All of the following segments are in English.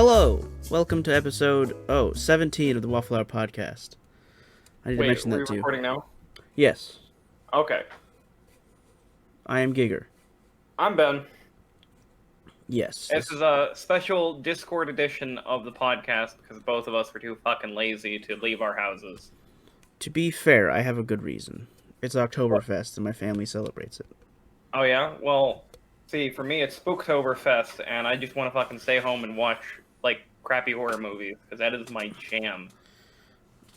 Hello! Welcome to episode 17 of the Waffle Hour Podcast. I need to mention Wait, that are too. we recording now? Yes. Okay. I am Giger. I'm Ben. Yes. This is a special Discord edition of the podcast because both of us were too fucking lazy to leave our houses. To be fair, I have a good reason. It's Oktoberfest and my family celebrates it. Oh yeah? Well, see, for me it's Spooktoberfest and I just want to fucking stay home and watch, like, crappy horror movies because that is my jam.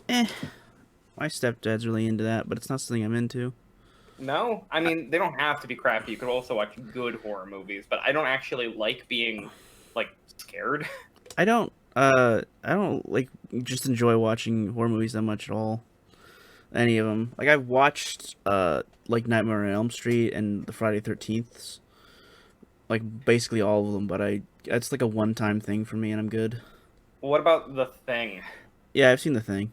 My stepdad's really into that, but it's not something I'm into. No? I mean, they don't have to be crappy. You could also watch good horror movies, but I don't actually like being, like, scared. I don't like just enjoy watching horror movies that much at all. Any of them. Like, I've watched, like, Nightmare on Elm Street and the Friday 13th. Like, basically all of them, but it's like a one-time thing for me and I'm good. What about The Thing? Yeah, I've seen The Thing.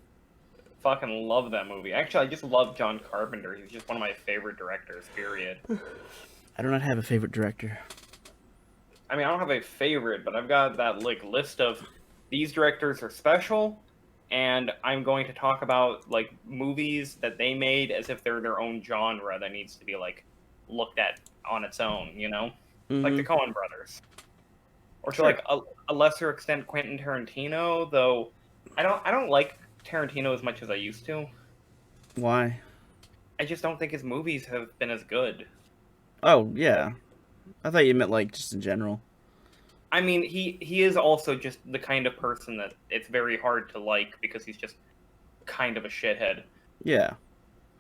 Fucking love that movie. Actually, I just love John Carpenter. He's just one of my favorite directors, period. I do not have a favorite director. I mean, I don't have a favorite, but I've got that, like, list of these directors are special, and I'm going to talk about, like, movies that they made as if they're their own genre that needs to be, like, looked at on its own, you know? Like the Coen brothers. Or to, like, a lesser extent, Quentin Tarantino, though I don't like Tarantino as much as I used to. Why? I just don't think his movies have been as good. Oh, yeah. I thought you meant, like, just in general. I mean, he is also just the kind of person that it's very hard to like because he's just kind of a shithead. Yeah.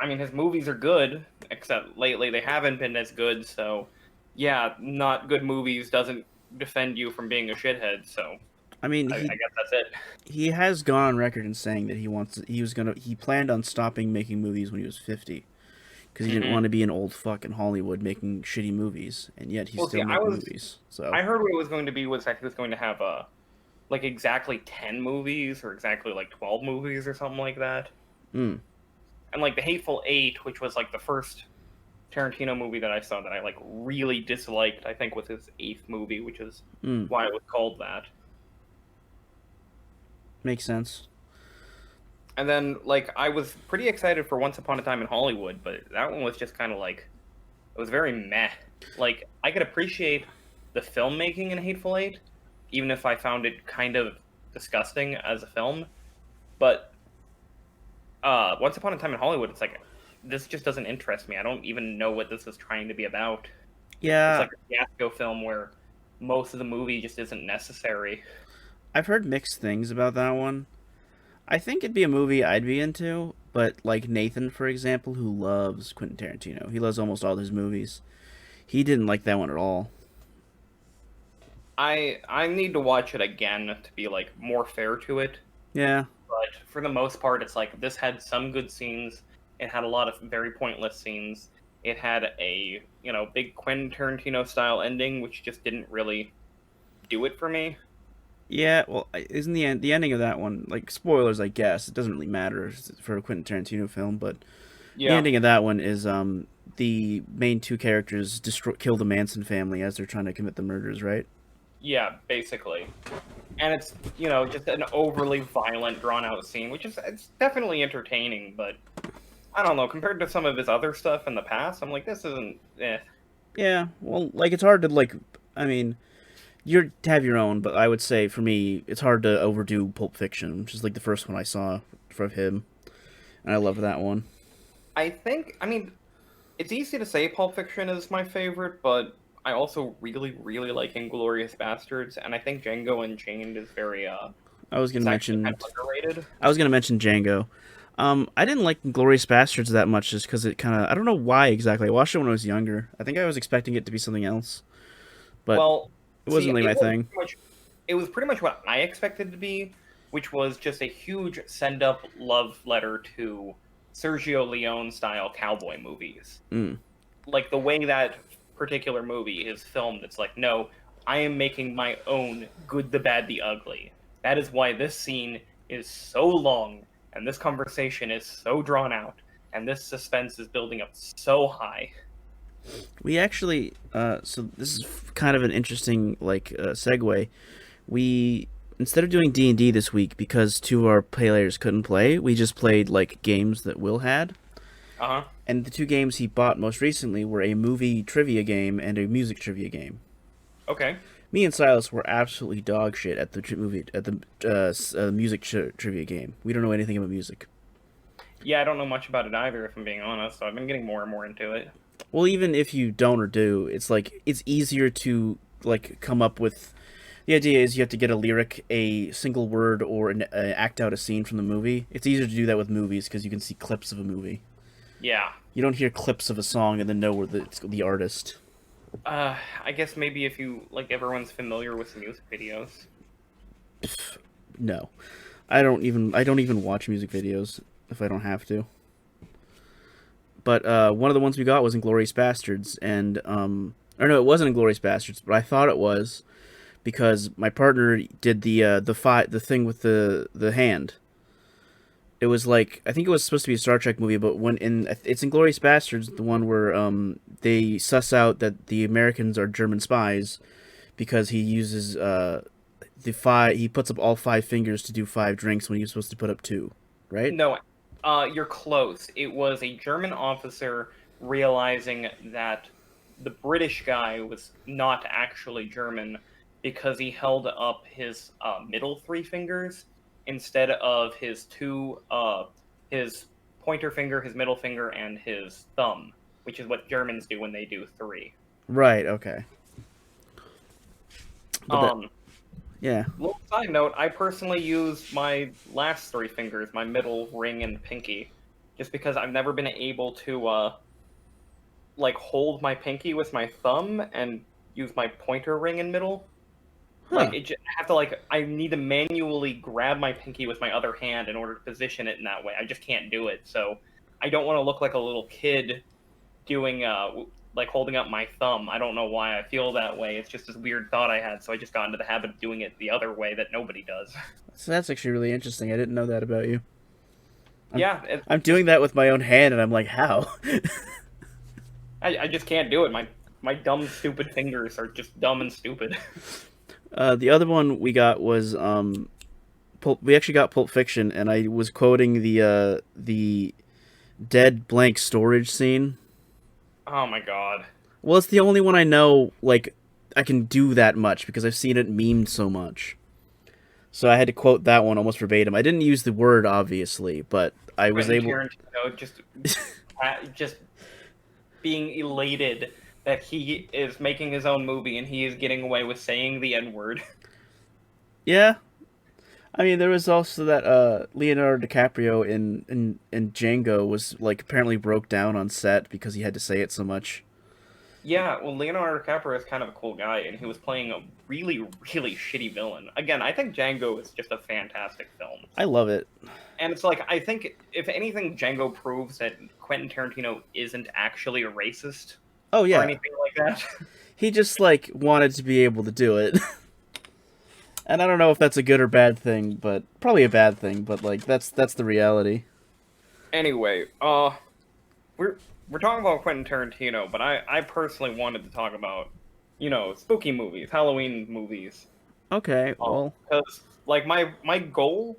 I mean, his movies are good, except lately they haven't been as good, so yeah, not good movies doesn't defend you from being a shithead, so I mean, I guess that's it. He has gone on record in saying that he planned on stopping making movies when he was 50 because he didn't want to be an old fuck in Hollywood making shitty movies, and yet he's still making movies. So I heard what it was going to be was that he was going to have like exactly 10 movies or exactly like 12 movies or something like that. And like The Hateful Eight, which was like the first Tarantino movie that I saw that I like really disliked, I think was his 8th movie, which is why it was called that. Makes sense. And then, like, I was pretty excited for Once Upon a Time in Hollywood, but that one was just kind of like, it was very meh. Like, I could appreciate the filmmaking in Hateful Eight, even if I found it kind of disgusting as a film. But Once Upon a Time in Hollywood, it's like, this just doesn't interest me. I don't even know what this is trying to be about. Yeah. It's like a fiasco film where most of the movie just isn't necessary. I've heard mixed things about that one. I think it'd be a movie I'd be into, but like Nathan, for example, who loves Quentin Tarantino, he loves almost all his movies. He didn't like that one at all. I need to watch it again to be like more fair to it. Yeah. But for the most part, it's like this had some good scenes. It had a lot of very pointless scenes. It had a, big Quentin Tarantino style ending, which just didn't really do it for me. Yeah, well, isn't the ending of that one, like, spoilers, I guess, it doesn't really matter for a Quentin Tarantino film, but the ending of that one is the main two characters kill the Manson family as they're trying to commit the murders, right? Yeah, basically. And it's, just an overly violent, drawn-out scene, which is it's definitely entertaining, but I don't know, compared to some of his other stuff in the past, I'm like, this isn't, eh. Yeah, well, like, it's hard to, like, I mean, you have your own, but I would say, for me, it's hard to overdo Pulp Fiction, which is, like, the first one I saw from him, and I love that one. I mean, it's easy to say Pulp Fiction is my favorite, but I also really, really like Inglourious Bastards, and I think Django Unchained is very, I was gonna mention underrated. I was gonna mention Django. I didn't like Inglourious Bastards that much just because it kind of, I don't know why exactly. I watched it when I was younger. I think I was expecting it to be something else, but it wasn't really my thing. It was pretty much what I expected it to be, which was just a huge send-up love letter to Sergio Leone-style cowboy movies. Like, the way that particular movie is filmed, it's like, no, I am making my own Good, the Bad, the Ugly. That is why this scene is so long, and this conversation is so drawn out, and this suspense is building up so high. We actually, so this is kind of an interesting, like, segue. We Instead of doing D&D this week because two of our players couldn't play, we just played like games that Will had. Uh-huh. And the two games he bought most recently were a movie trivia game and a music trivia game. Okay. Me and Silas were absolutely dog shit at the music trivia game. We don't know anything about music. Yeah, I don't know much about it either, if I'm being honest, so I've been getting more and more into it. Well, even if you don't or do, it's like it's easier to like come up with. The idea is you have to get a lyric, a single word, or act out a scene from the movie. It's easier to do that with movies because you can see clips of a movie. Yeah. You don't hear clips of a song and then know where it's the artist. I guess maybe if you, like, everyone's familiar with music videos. No. I don't even watch music videos if I don't have to. But one of the ones we got was Inglourious Bastards, and or no, it wasn't Inglourious Bastards, but I thought it was because my partner did the thing with the hand. It was like I think it was supposed to be a Star Trek movie, but it's Inglourious Bastards, the one where they suss out that the Americans are German spies because he uses he puts up all 5 fingers to do 5 drinks when he was supposed to put up 2, right? No, you're close. It was a German officer realizing that the British guy was not actually German because he held up his middle 3 fingers instead of his his pointer finger, his middle finger, and his thumb, which is what Germans do when they do 3. Right. Okay. Yeah. Little side note, I personally use my last 3 fingers, my middle, ring, and pinky, just because I've never been able to, like, hold my pinky with my thumb and use my pointer, ring, and middle. Huh. Like, I need to manually grab my pinky with my other hand in order to position it in that way. I just can't do it, so I don't want to look like a little kid doing, like, holding up my thumb. I don't know why I feel that way. It's just this weird thought I had, so I just got into the habit of doing it the other way that nobody does. So that's actually really interesting. I didn't know that about you. I'm doing that with my own hand, and I'm like, how? I just can't do it. My dumb, stupid fingers are just dumb and stupid. The other one we got was we actually got Pulp Fiction, and I was quoting the dead blank storage scene. Oh my god. Well, it's the only one I know, like, I can do that much because I've seen it memed so much. So I had to quote that one almost verbatim. I didn't use the word, obviously, but I was able... Tarantino just being elated that he is making his own movie and he is getting away with saying the N-word. Yeah. I mean, there was also that Leonardo DiCaprio in Django was, like, apparently broke down on set because he had to say it so much. Yeah, well, Leonardo DiCaprio is kind of a cool guy, and he was playing a really, really shitty villain. Again, I think Django is just a fantastic film. I love it. And it's like, I think, if anything, Django proves that Quentin Tarantino isn't actually a racist. Oh, yeah. Or anything like that. He just, like, wanted to be able to do it. And I don't know if that's a good or bad thing, but probably a bad thing, but, like, that's the reality. Anyway, we're talking about Quentin Tarantino, but I personally wanted to talk about, spooky movies, Halloween movies. Okay, well... Because, like, my goal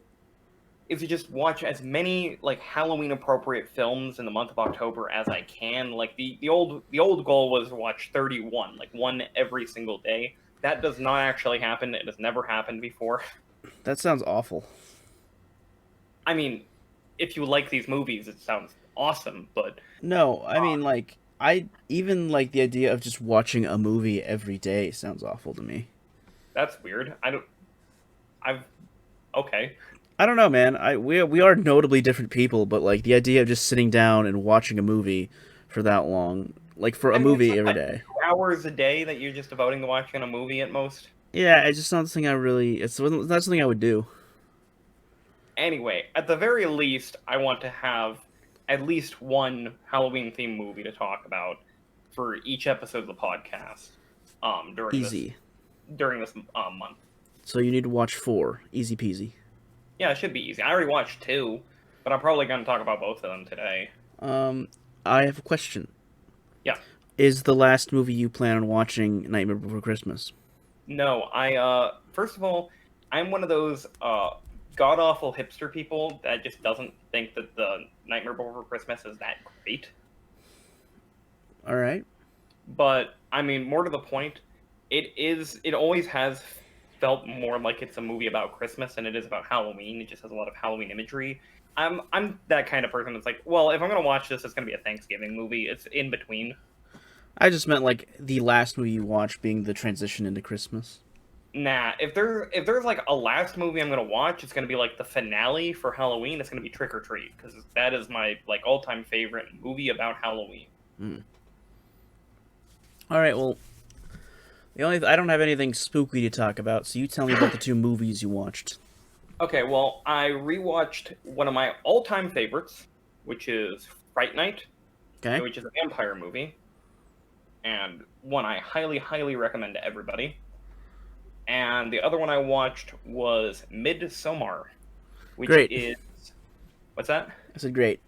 is to just watch as many, like, Halloween-appropriate films in the month of October as I can. Like, the old goal was to watch 31, like, one every single day. That does not actually happen. It has never happened before. That sounds awful. I mean, if you like these movies, it sounds awesome, but... No, I mean, like, I even like the idea of just watching a movie every day sounds awful to me. That's weird. Okay. I don't know, man. We are notably different people, but, like, the idea of just sitting down and watching a movie for that long, like, for a movie every day. 2 hours a day that you're just devoting to watching a movie at most? Yeah, it's just not something it's not something I would do. Anyway, at the very least, I want to have at least one Halloween-themed movie to talk about for each episode of the podcast. During this month. So you need to watch 4. Easy peasy. Yeah, it should be easy. I already watched 2, but I'm probably going to talk about both of them today. I have a question. Yeah. Is the last movie you plan on watching Nightmare Before Christmas? No, first of all, I'm one of those god awful hipster people that just doesn't think that the Nightmare Before Christmas is that great. All right. But I mean, more to the point, it always has felt more like it's a movie about Christmas than it is about Halloween. It just has a lot of Halloween imagery. I'm that kind of person that's like, well, if I'm gonna watch this, it's gonna be a Thanksgiving movie. It's in between. I just meant like the last movie you watched being the transition into Christmas. Nah, if there's like a last movie I'm gonna watch, it's gonna be like the finale for Halloween. It's gonna be Trick or Treat because that is my like all-time favorite movie about Halloween. All right. Well, I don't have anything spooky to talk about, so you tell me about the two movies you watched. Okay, well, I rewatched one of my all-time favorites, which is Fright Night, Okay. which is a vampire movie, and one I highly, highly recommend to everybody. And the other one I watched was Midsommar, which Great. is... What's that? I said great.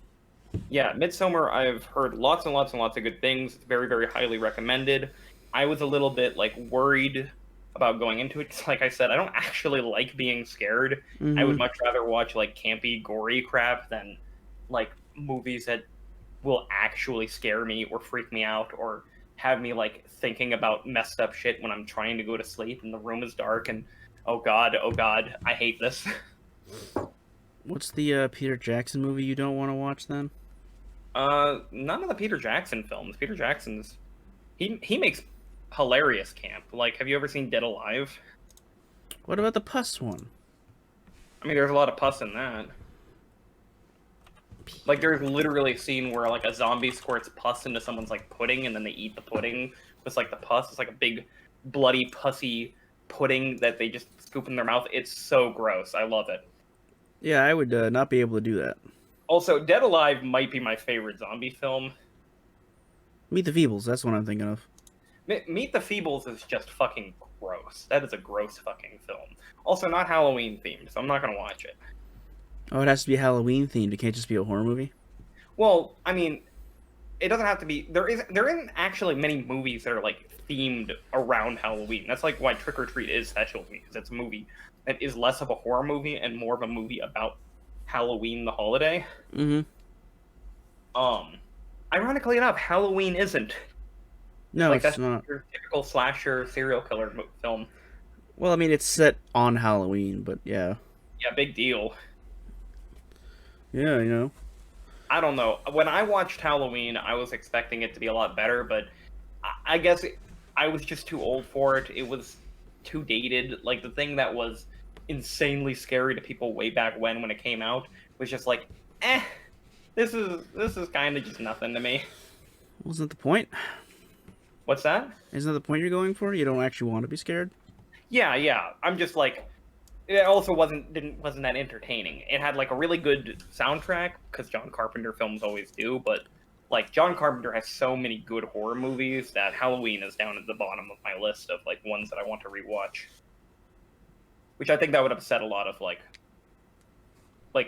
Yeah, Midsommar, I've heard lots and lots and lots of good things. It's very, very highly recommended. I was a little bit, like, worried about going into it. 'Cause like I said, I don't actually like being scared. I would much rather watch, like, campy, gory crap than, like, movies that will actually scare me or freak me out or have me, like, thinking about messed up shit when I'm trying to go to sleep and the room is dark and, oh god, I hate this. What's the Peter Jackson movie you don't want to watch then? None of the Peter Jackson films. Peter Jackson's... He makes hilarious camp. Like, have you ever seen Dead Alive? What about the pus one? I mean, there's a lot of pus in that. Like, there's literally a scene where, like, a zombie squirts pus into someone's, like, pudding, and then they eat the pudding. It's like the pus. It's like a big, bloody, pussy pudding that they just scoop in their mouth. It's so gross. I love it. Yeah, I would not be able to do that. Also, Dead Alive might be my favorite zombie film. Meet the Feebles, that's what I'm thinking of. Meet the Feebles is just fucking gross. That is a gross fucking film. Also, not Halloween themed, so I'm not gonna watch it. Oh, it has to be Halloween themed. It can't just be a horror movie? Well, I mean, it doesn't have to be. There isn't actually many movies that are like themed around Halloween. That's like why Trick or Treat is special to me, because it's a movie that is less of a horror movie and more of a movie about Halloween, the holiday. Ironically enough, Halloween isn't. No, like, it's that's not. your typical slasher serial killer film. Well, I mean, it's set on Halloween, but yeah. Yeah, big deal. Yeah, you know. I don't know. When I watched Halloween, I was expecting it to be a lot better, but I guess I was just too old for it. It was too dated. Like, the thing that was insanely scary to people way back when it came out was just like, this is kind of just nothing to me. Wasn't that the point? What's that? Isn't that the point you're going for? You don't actually want to be scared? Yeah. I'm just like, it also wasn't that entertaining. It had like a really good soundtrack, because John Carpenter films always do, but like John Carpenter has so many good horror movies that Halloween is down at the bottom of my list of like ones that I want to rewatch. Which I think that would upset a lot of like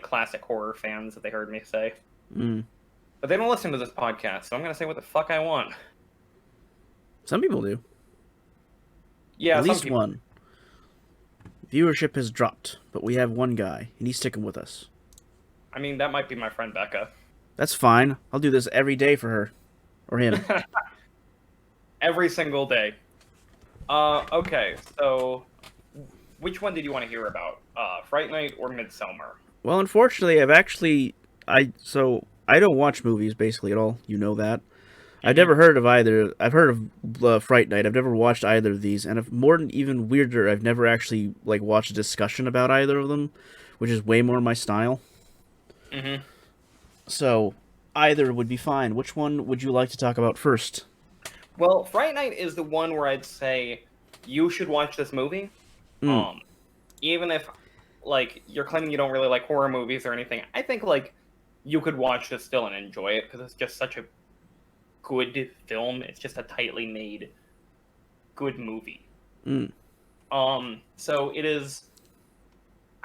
classic horror fans if they heard me say. But they don't listen to this podcast, so I'm gonna say what the fuck I want. Some people do. Yeah, at least people. One. Viewership has dropped, but we have one guy, and he's sticking with us. I mean, that might be my friend Becca. That's fine. I'll do this every day for her. Or him. Every single day. Okay, so which one did you want to hear about? Fright Night or Midsommar? Well, unfortunately, I don't watch movies basically at all. You know that. I've never heard of either. I've heard of Fright Night. I've never watched either of these, and more than even weirder, I've never actually like watched a discussion about either of them, which is way more my style. So either would be fine. Which one would you like to talk about first? Well, Fright Night is the one where I'd say you should watch this movie. Even if like you're claiming you don't really like horror movies or anything, I think like you could watch this still and enjoy it because it's just such a good film. It's just a tightly made good movie. So it is,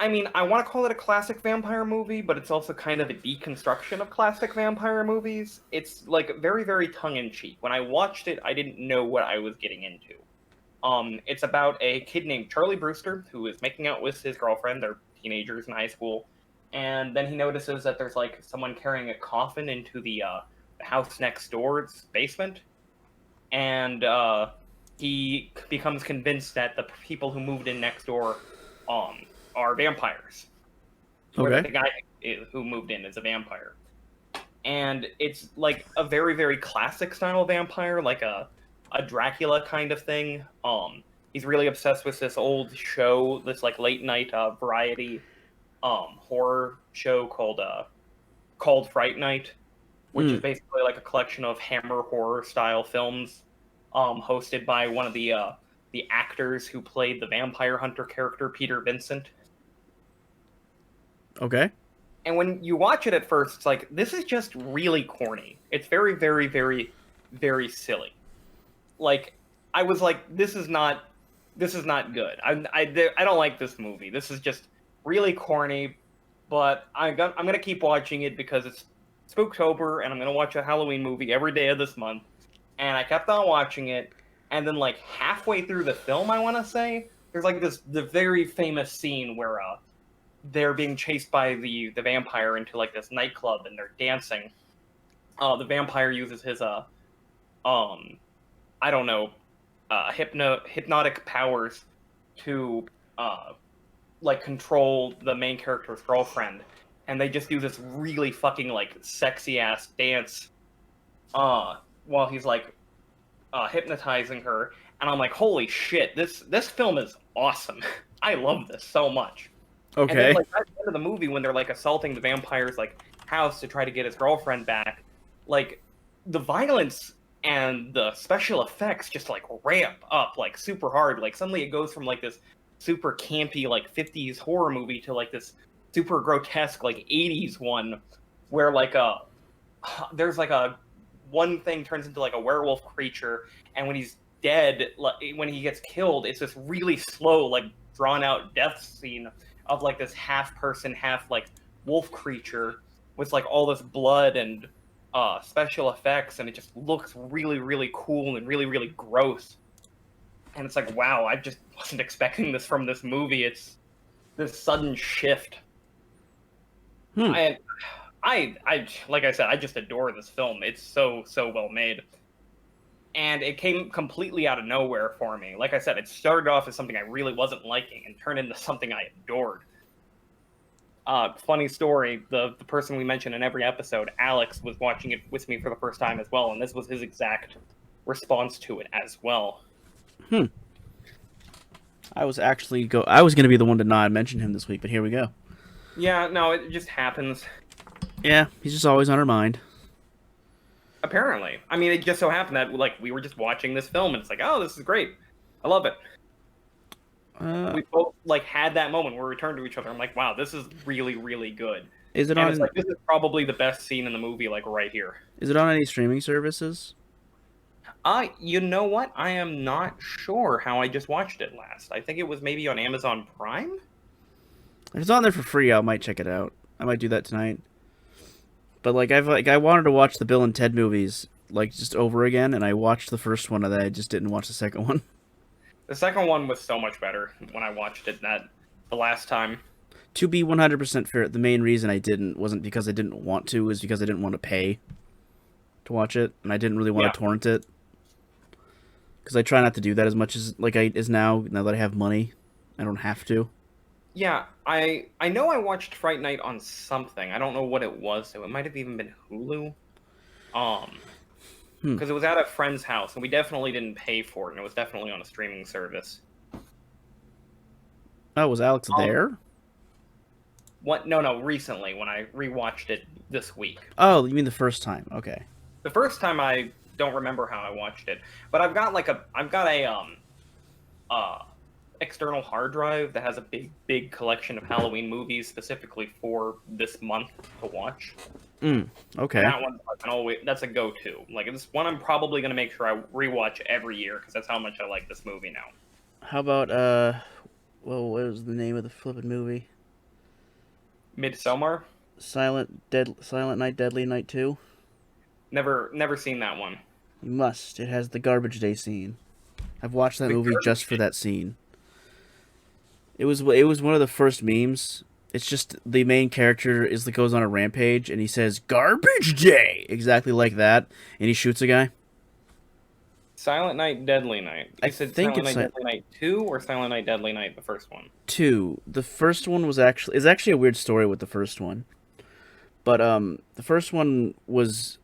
I mean, I want to call it a classic vampire movie, but it's also kind of a deconstruction of classic vampire movies. It's like very, very tongue-in-cheek. When I watched it, I didn't know what I was getting into. It's about a kid named Charlie Brewster who is making out with his girlfriend. They're teenagers in high school, and then he notices that there's like someone carrying a coffin into the house next door's basement, and he becomes convinced that the people who moved in next door are vampires. Or that the guy who moved in is a vampire. And it's like a very, very classic style vampire, like a Dracula kind of thing. He's really obsessed with this old show, this like late night variety horror show called Fright Night, which is basically like a collection of Hammer horror style films, hosted by one of the actors who played the vampire hunter character, Peter Vincent. Okay. And when you watch it at first, it's like, this is just really corny. It's very, very, very, very silly. Like, I was like, this is not good. I don't like this movie. This is just really corny, but I'm gonna keep watching it because it's Spooktober, and I'm gonna watch a Halloween movie every day of this month. And I kept on watching it, and then like halfway through the film, I want to say, there's like the very famous scene where they're being chased by the vampire into like this nightclub, and they're dancing. The vampire uses his I don't know, hypnotic powers to like control the main character's girlfriend, and they just do this really fucking like sexy ass dance while he's like hypnotizing her, and I'm like, holy shit, this film is awesome. I love this so much. Okay. And then, like, at the end of the movie, when they're like assaulting the vampire's like house to try to get his girlfriend back, like the violence and the special effects just like ramp up like super hard. Like suddenly it goes from like this super campy like 50s horror movie to like this super grotesque like 80s one where like there's like a one thing turns into like a werewolf creature, and when he's dead, like when he gets killed, it's this really slow like drawn out death scene of like this half person, half like wolf creature with like all this blood and special effects, and it just looks really, really cool and really, really gross. And it's like, wow, I just wasn't expecting this from this movie. It's this sudden shift. I like I said, I just adore this film. It's so well made. And it came completely out of nowhere for me. Like I said, it started off as something I really wasn't liking and turned into something I adored. Funny story, the person we mention in every episode, Alex, was watching it with me for the first time as well, and this was his exact response to it as well. I was going to be the one to not mention him this week, but here we go. Yeah, no, it just happens. Yeah, he's just always on our mind. Apparently. I mean, it just so happened that like we were just watching this film, and it's like, oh, this is great. I love it. We both like had that moment where we turned to each other. I'm like, wow, this is really, really good. Is it and on? It's like, this is probably the best scene in the movie, like right here. Is it on any streaming services? You know what? I am not sure how I just watched it last. I think it was maybe on Amazon Prime. If it's on there for free, I might check it out. I might do that tonight. But I wanted to watch the Bill and Ted movies like just over again, and I watched the first one, and then I just didn't watch the second one. The second one was so much better when I watched it the last time. To be 100% fair, the main reason I didn't wasn't because I didn't want to, it was because I didn't want to pay to watch it, and I didn't really want to torrent it. Because I try not to do that as much as now that I have money. I don't have to. Yeah, I know I watched Fright Night on something. I don't know what it was, so it might have even been Hulu. Because it was at a friend's house, and we definitely didn't pay for it, and it was definitely on a streaming service. Oh, was Alex there? What? No, recently, when I rewatched it this week. Oh, you mean the first time? Okay. The first time I don't remember how I watched it, but I've got a external hard drive that has a big collection of Halloween movies specifically for this month to watch. Okay. And that one, that's a go-to. Like, it's one I'm probably going to make sure I rewatch every year, because that's how much I like this movie now. How about, what was the name of the flippin' movie? Midsommar? Silent Night, Deadly Night 2? Never seen that one. You must. It has the garbage day scene. I've watched that The movie just garbage. for that scene. It was one of the first memes. It's just the main character goes on a rampage and he says "Garbage Day" exactly like that, and he shoots a guy. Silent Night, Deadly Night. I You said think Silent it's Night, Deadly Night 2 or Silent Night, Deadly Night, the first one? two. The first one was actually a weird story with the first one, but the first one was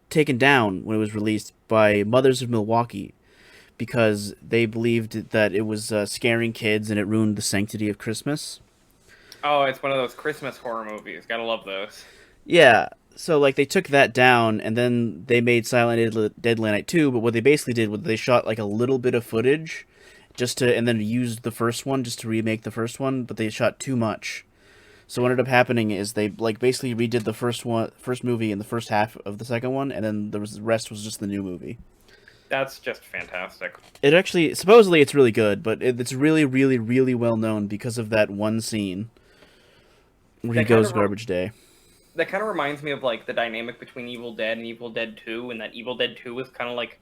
taken down when it was released by Mothers of Milwaukee because they believed that it was scaring kids and it ruined the sanctity of Christmas. Oh, it's one of those Christmas horror movies. Gotta love those. Yeah, so like they took that down and then they made Deadly Night 2, but what they basically did was they shot like a little bit of footage and then used the first one just to remake the first one, but they shot too much. So what ended up happening is they like basically redid the first movie in the first half of the second one, and then the rest was just the new movie. That's just fantastic. It actually supposedly it's really good, but it's really, really, really well known because of that one scene where he goes garbage day. That kind of reminds me of like the dynamic between Evil Dead and Evil Dead 2, and that Evil Dead 2 was kind of like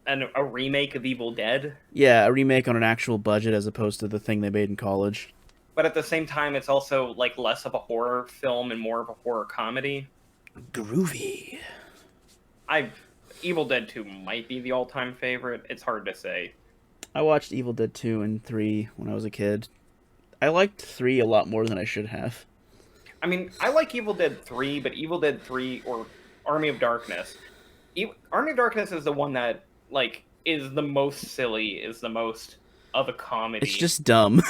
a remake of Evil Dead. Yeah, a remake on an actual budget as opposed to the thing they made in college. But at the same time, it's also like less of a horror film and more of a horror comedy. Groovy. Evil Dead 2 might be the all-time favorite. It's hard to say. I watched Evil Dead 2 and 3 when I was a kid. I liked 3 a lot more than I should have. I mean, I like Evil Dead 3, but Evil Dead 3 or Army of Darkness. Army of Darkness is the one that, like, is the most silly, is the most of a comedy. It's just dumb.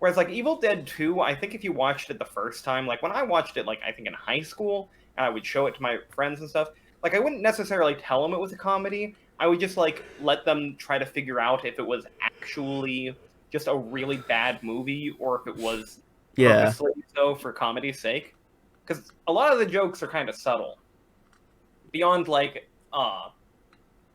Whereas, like, Evil Dead 2, I think if you watched it the first time, like, when I watched it, like, I think in high school, and I would show it to my friends and stuff, like, I wouldn't necessarily tell them it was a comedy. I would just, like, let them try to figure out if it was actually just a really bad movie or if it was purposely so for comedy's sake. Because a lot of the jokes are kind of subtle. Beyond, like, I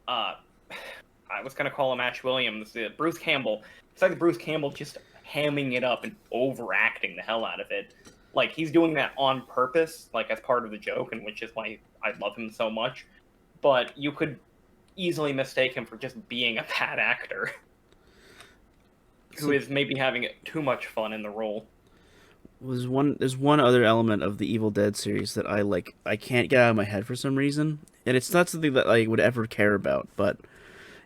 was going to call him Ash Williams, Bruce Campbell. Besides Bruce Campbell just hamming it up and overacting the hell out of it. Like, he's doing that on purpose, like, as part of the joke, and which is why I love him so much. But you could easily mistake him for just being a bad actor. Who is maybe having too much fun in the role. There's one other element of the Evil Dead series that I can't get out of my head for some reason. And it's not something that I would ever care about, but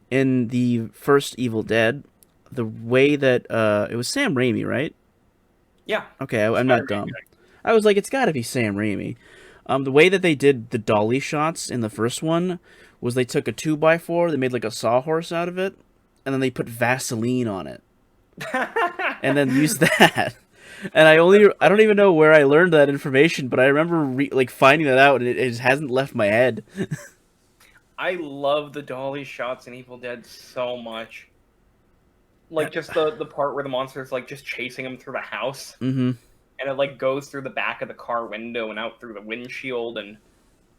in the first Evil Dead, the way that it was Sam Raimi, right? Yeah. Okay, I'm not dumb. I was like, it's got to be Sam Raimi. The way that they did the dolly shots in the first one was they took a 2x4, they made like a sawhorse out of it, and then they put Vaseline on it, and then used that. And I don't even know where I learned that information, but I remember finding that out, and it just hasn't left my head. I love the dolly shots in Evil Dead so much. Like, just the part where the monster's, like, just chasing him through the house. Mm-hmm. And it, like, goes through the back of the car window and out through the windshield. And,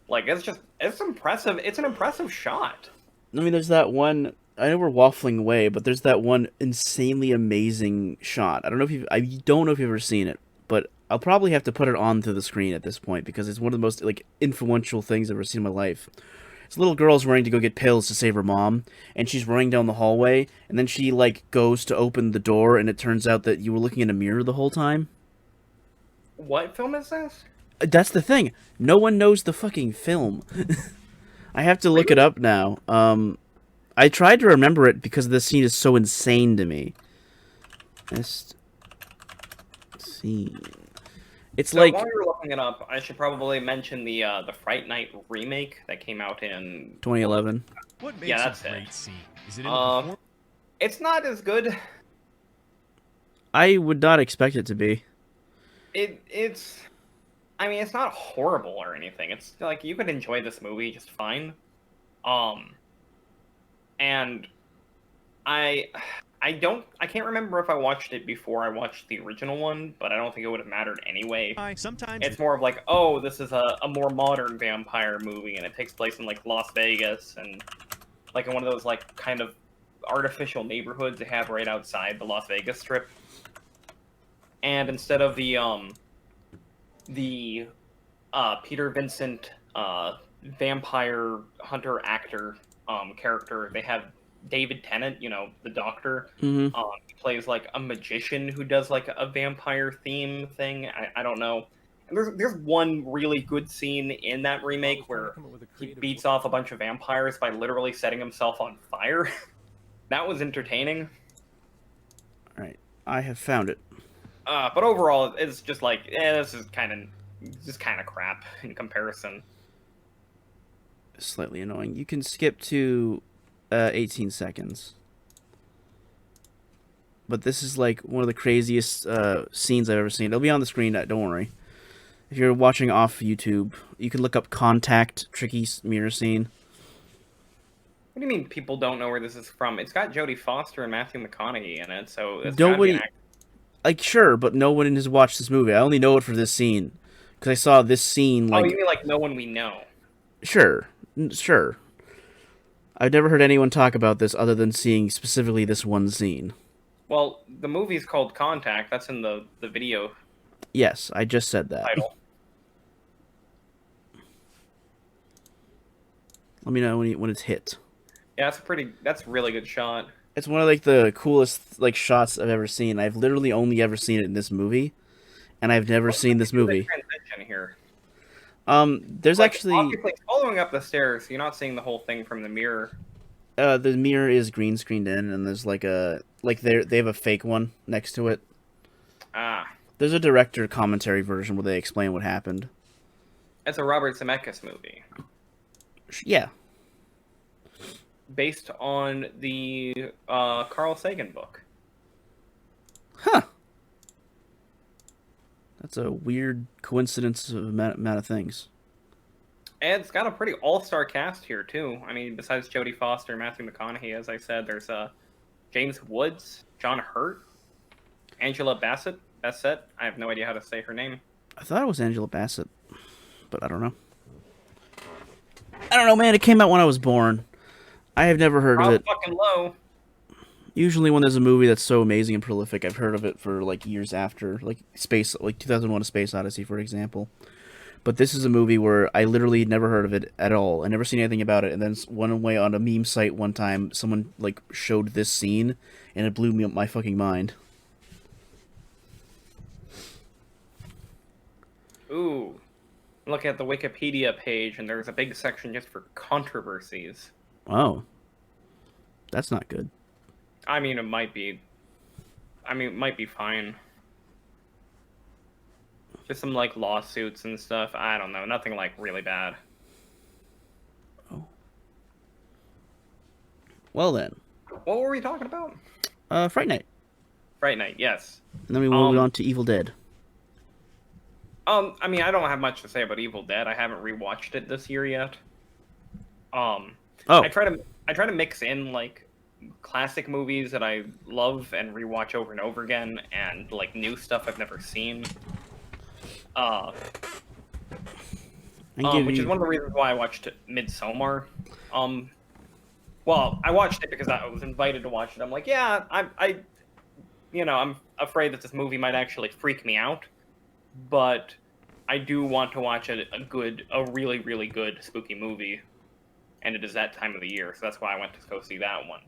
like, it's impressive. It's an impressive shot. I mean, there's that one... I know we're waffling away, but there's that one insanely amazing shot. I don't know if you've ever seen it, but I'll probably have to put it onto the screen at this point because it's one of the most, like, influential things I've ever seen in my life. This little girl's running to go get pills to save her mom, and she's running down the hallway, and then she, like, goes to open the door, and it turns out that you were looking in a mirror the whole time. What film is this? That's the thing. No one knows the fucking film. I have to look it up now. I tried to remember it because this scene is so insane to me. Best scene. It's so like... while you're looking it up, I should probably mention the Fright Night remake that came out in 2011. What makes that's a great it. scene? Is it in the performance? It's not as good. I would not expect it to be. It's I mean, it's not horrible or anything. It's like you could enjoy this movie just fine. And I can't remember if I watched it before I watched the original one, but I don't think it would have mattered anyway. Sometimes It's more of like, oh, this is a more modern vampire movie, and it takes place in like Las Vegas and like in one of those like kind of artificial neighborhoods they have right outside the Las Vegas Strip. And instead of the Peter Vincent vampire hunter actor character, they have David Tennant, the Doctor. Mm-hmm. He plays like a magician who does like a vampire theme thing. I don't know. And there's one really good scene in that remake where he beats off a bunch of vampires by literally setting himself on fire. That was entertaining. All right, I have found it. But overall, it's just like, this is kind of crap in comparison. Slightly annoying. You can skip to 18 seconds. But this is like one of the craziest scenes I've ever seen. It'll be on the screen, don't worry. If you're watching off YouTube, you can look up Contact Tricky Mirror Scene. What do you mean people don't know where this is from? It's got Jodie Foster and Matthew McConaughey in it, so it's Nobody, like, sure, but no one has watched this movie. I only know it for this scene. Because I saw this scene, like... Oh, you mean like no one we know? Sure. I've never heard anyone talk about this other than seeing specifically this one scene. Well, the movie's called Contact. That's in the video. Yes, I just said that. Title. Let me know when it's hit. Yeah, that's a really good shot. It's one of like the coolest like shots I've ever seen. I've literally only ever seen it in this movie, and I've never seen this movie. Transition here. There's like, actually obviously following up the stairs. You're not seeing the whole thing from the mirror. The mirror is green screened in, and there's like they have a fake one next to it. There's a director commentary version where they explain what happened. It's a Robert Zemeckis movie. Yeah. Based on the Carl Sagan book. Huh. That's a weird coincidence of amount of things. And it's got a pretty all-star cast here, too. I mean, besides Jodie Foster, Matthew McConaughey, as I said, there's James Woods, John Hurt, Angela Bassett. I have no idea how to say her name. I thought it was Angela Bassett, but I don't know. I don't know, man. It came out when I was born. I have never heard of it. Fucking low. Usually when there's a movie that's so amazing and prolific, I've heard of it for like years after, like 2001: A Space Odyssey, for example. But this is a movie where I literally never heard of it at all. I never seen anything about it, and then one way on a meme site one time, someone like showed this scene, and it blew my fucking mind. Ooh, look at the Wikipedia page, and there's a big section just for controversies. Oh, that's not good. I mean, it might be. It might be fine. Just some, like, lawsuits and stuff. I don't know. Nothing, like, really bad. Oh. Well, then. What were we talking about? Fright Night. Fright Night, yes. And then we moved on to Evil Dead. I mean, I don't have much to say about Evil Dead. I haven't rewatched it this year yet. I try to mix in, like, classic movies that I love and rewatch over and over again, and, like, new stuff I've never seen. Which is one of the reasons why I watched Midsommar. Well, I watched it because I was invited to watch it. I'm like, yeah, I'm afraid that this movie might actually freak me out, but I do want to watch a really, really good spooky movie, and it is that time of the year, so that's why I went to go see that one.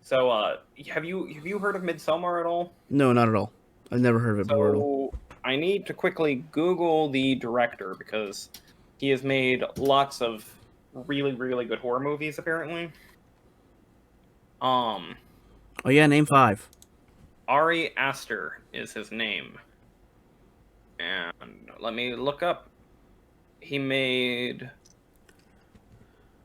So, have you heard of Midsommar at all? No, not at all. I've never heard of it before at all. I need to quickly Google the director because he has made lots of really, really good horror movies, apparently. Oh yeah, name 5. Ari Aster is his name. And let me look up. He made...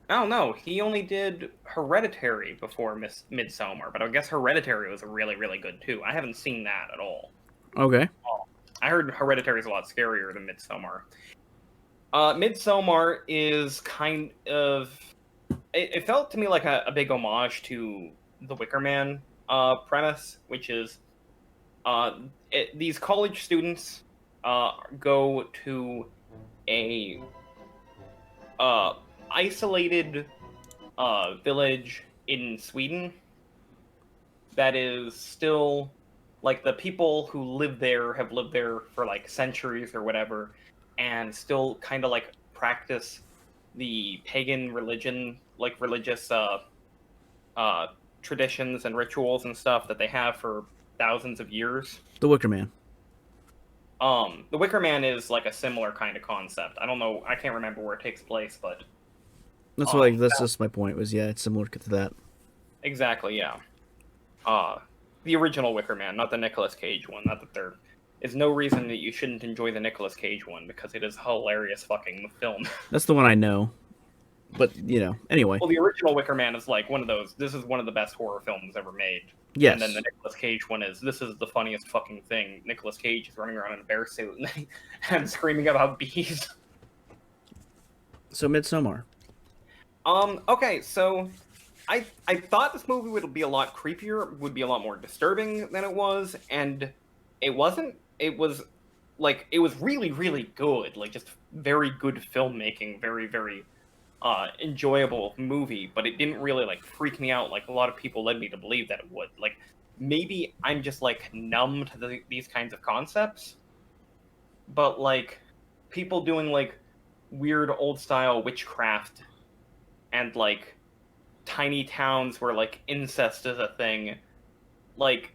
Oh, no, he only did Hereditary before Midsommar, but I guess Hereditary was really, really good, too. I haven't seen that at all. Okay. I heard Hereditary is a lot scarier than Midsommar. Midsommar is kind of... It felt to me like a big homage to the Wicker Man premise, which is these college students go to a isolated village in Sweden that is still... Like, the people who live there have lived there for, like, centuries or whatever, and still kind of, like, practice the pagan religion, like, religious traditions and rituals and stuff that they have for thousands of years. The Wicker Man. The Wicker Man is like a similar kind of concept. I don't know. I can't remember where it takes place, but That's just my point. Was it's similar to that. Exactly. Yeah. The original Wicker Man, not the Nicolas Cage one. Not that there is no reason that you shouldn't enjoy the Nicolas Cage one because it is a hilarious fucking film. That's the one I know. But anyway. Well, the original Wicker Man is like one of those. This is one of the best horror films ever made. Yes. And then the Nicolas Cage one is, this is the funniest fucking thing. Nicolas Cage is running around in a bear suit and screaming about bees. So Midsommar. Okay, so I thought this movie would be a lot creepier, would be a lot more disturbing than it was, and it wasn't. It was really, really good. Like, just very good filmmaking, very, very enjoyable movie, but it didn't really like freak me out like a lot of people led me to believe that it would. Like, maybe I'm just like numb to these kinds of concepts, but like people doing like weird old style witchcraft and like tiny towns where like incest is a thing, like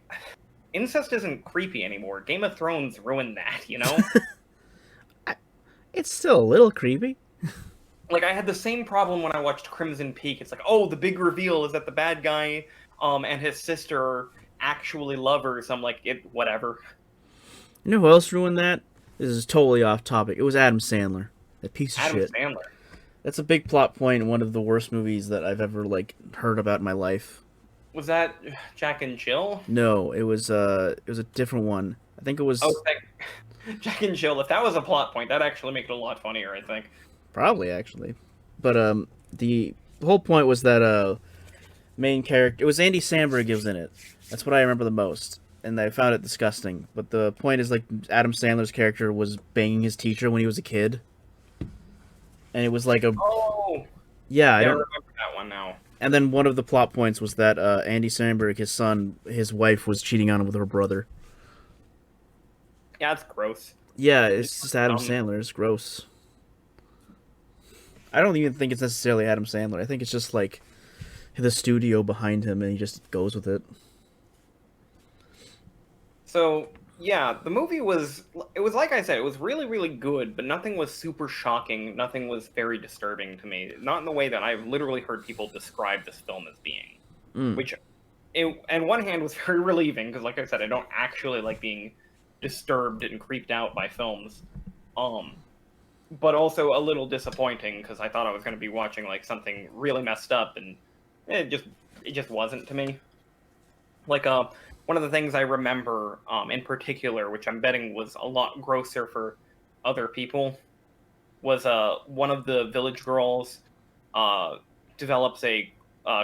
incest isn't creepy anymore. Game of Thrones ruined that, you know. It's still a little creepy. Like, I had the same problem when I watched Crimson Peak. It's like, oh, the big reveal is that the bad guy and his sister are actually lovers. I'm like, whatever. You know who else ruined that? This is totally off topic. It was Adam Sandler. That piece of shit. Adam Sandler. That's a big plot point in one of the worst movies that I've ever like heard about in my life. Was that Jack and Jill? No, it was a different one. I think it was. Oh, Jack and Jill. If that was a plot point, that'd actually make it a lot funnier, I think. Probably, actually. But the whole point was that main character... It was Andy Samberg was in it. That's what I remember the most. And I found it disgusting. But the point is, like, Adam Sandler's character was banging his teacher when he was a kid. And it was like a... Oh! Yeah, I remember that one now. And then one of the plot points was that Andy Samberg, his wife, was cheating on him with her brother. Yeah, it's gross. Yeah, it's just Adam Sandler. It's gross. I don't even think it's necessarily Adam Sandler. I think it's just like the studio behind him, and he just goes with it. So yeah, the movie was like I said, it was really, really good, but nothing was super shocking. Nothing was very disturbing to me. Not in the way that I've literally heard people describe this film as being. Which, on one hand, was very relieving because, like I said, I don't actually like being disturbed and creeped out by films. But also a little disappointing because I thought I was going to be watching like something really messed up, and it just wasn't to me. Like one of the things I remember in particular, which I'm betting was a lot grosser for other people, was one of the village girls develops a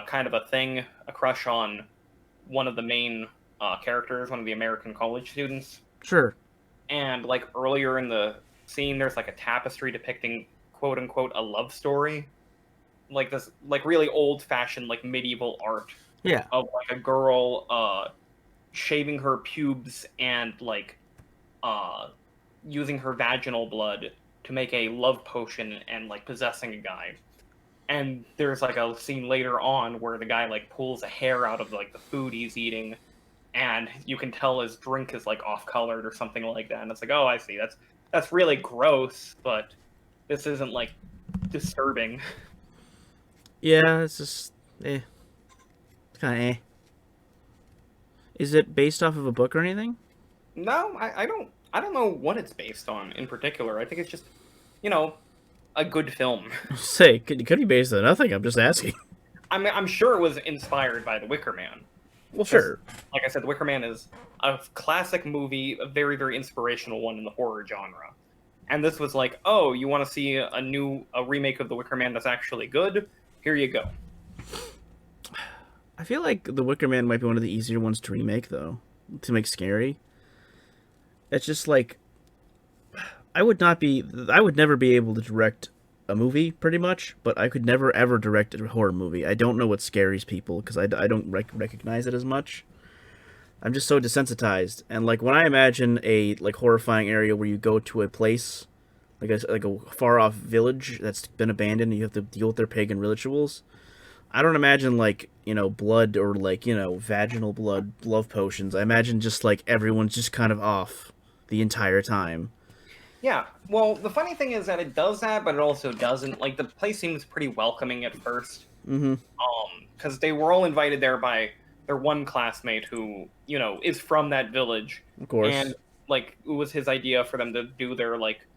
kind of a crush on one of the main characters, one of the American college students. Sure. And like earlier in the scene, there's like a tapestry depicting quote unquote a love story, like this like really old fashioned like medieval art. Yeah. Of like a girl shaving her pubes and like using her vaginal blood to make a love potion and like possessing a guy. And there's like a scene later on where the guy like pulls a hair out of like the food he's eating, and you can tell his drink is like off colored or something like that. And it's like, oh, I see. That's really gross, but this isn't like disturbing. Yeah, it's just It's kind of Is it based off of a book or anything? No, I don't know what it's based on in particular. I think it's just, a good film. Say, it could be based on nothing. I'm just asking. I'm sure it was inspired by The Wicker Man. Well, sure. Like I said, The Wicker Man is a classic movie, a very, very inspirational one in the horror genre. And this was like, oh, you want to see a remake of The Wicker Man that's actually good? Here you go. I feel like The Wicker Man might be one of the easier ones to remake, though, to make scary. It's just like, I would never be able to direct a movie, pretty much, but I could never, ever direct a horror movie. I don't know what scares people, because I don't recognize it as much. I'm just so desensitized, and like, when I imagine a, like, horrifying area where you go to a place, like a far-off village that's been abandoned, and you have to deal with their pagan rituals, I don't imagine like, blood or like, vaginal blood love potions. I imagine just like everyone's just kind of off the entire time. Yeah, well, the funny thing is that it does that, but it also doesn't. Like, the place seems pretty welcoming at first. Mm-hmm. Because they were all invited there by their one classmate who, is from that village. Of course. And, like, it was his idea for them to do their, like,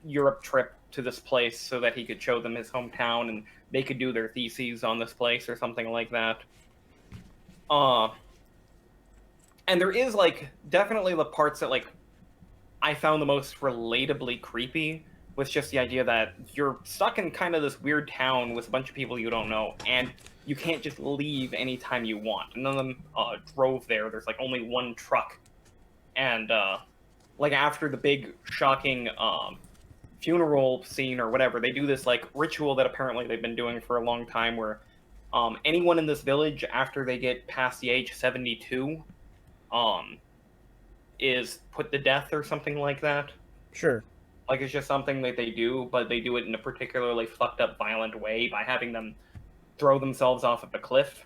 Europe trip to this place so that he could show them his hometown and they could do their theses on this place or something like that. And there is, like, definitely the parts that, like, I found the most relatably creepy was just the idea that you're stuck in kind of this weird town with a bunch of people you don't know, and you can't just leave anytime you want. None of them drove there. There's like only one truck, and like after the big shocking funeral scene or whatever, they do this like ritual that apparently they've been doing for a long time, where anyone in this village after they get past the age 72, is put to death or something like that. Sure. Like, it's just something that they do, but they do it in a particularly fucked up, violent way by having them throw themselves off of the cliff.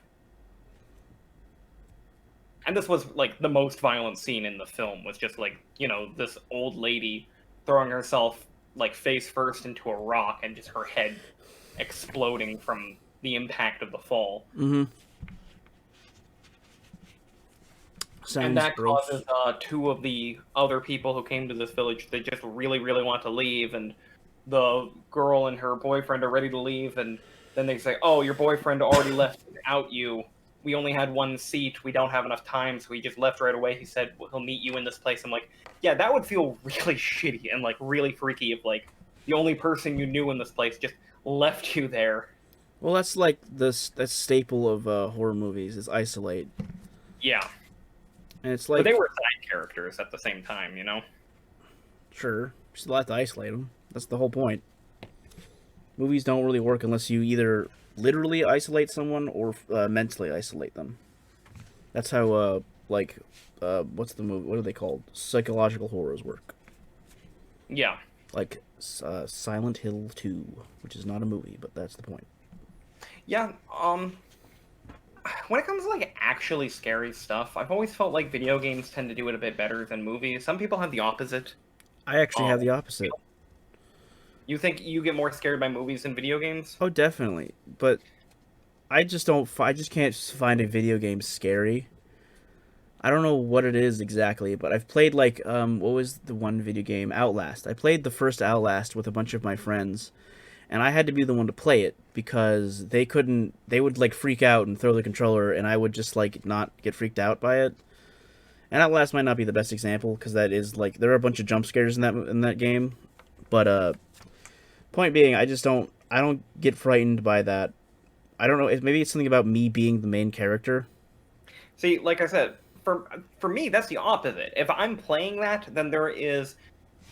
And this was, like, the most violent scene in the film, was just, like, this old lady throwing herself, like, face first into a rock and just her head exploding from the impact of the fall. Mm-hmm. And that causes two of the other people who came to this village, they just really, really want to leave, and the girl and her boyfriend are ready to leave, and then they say, oh, your boyfriend already left without you. We only had one seat. We don't have enough time, so he just left right away. He said, well, he'll meet you in this place. I'm like, yeah, that would feel really shitty and, like, really freaky if, like, the only person you knew in this place just left you there. Well, that's, like, that's staple of horror movies, is isolate. Yeah. And it's like, but they were side characters at the same time, Sure. You still have to isolate them. That's the whole point. Movies don't really work unless you either literally isolate someone or mentally isolate them. That's how, what's the movie? What are they called? Psychological horrors work. Yeah. Like Silent Hill 2, which is not a movie, but that's the point. Yeah, when it comes to, like, actually scary stuff, I've always felt like video games tend to do it a bit better than movies. Some people have the opposite. I actually have the opposite. You think you get more scared by movies than video games? Oh, definitely. But I just can't find a video game scary. I don't know what it is exactly, but I've played, like, what was the one video game? Outlast. I played the first Outlast with a bunch of my friends, and I had to be the one to play it because they would, like, freak out and throw the controller, and I would just, like, not get freaked out by it. And Outlast might not be the best example, because that is, like, there are a bunch of jump scares in that game. But, point being, I don't get frightened by that. I don't know, maybe it's something about me being the main character. See, like I said, for me, that's the opposite. If I'm playing that, then there is,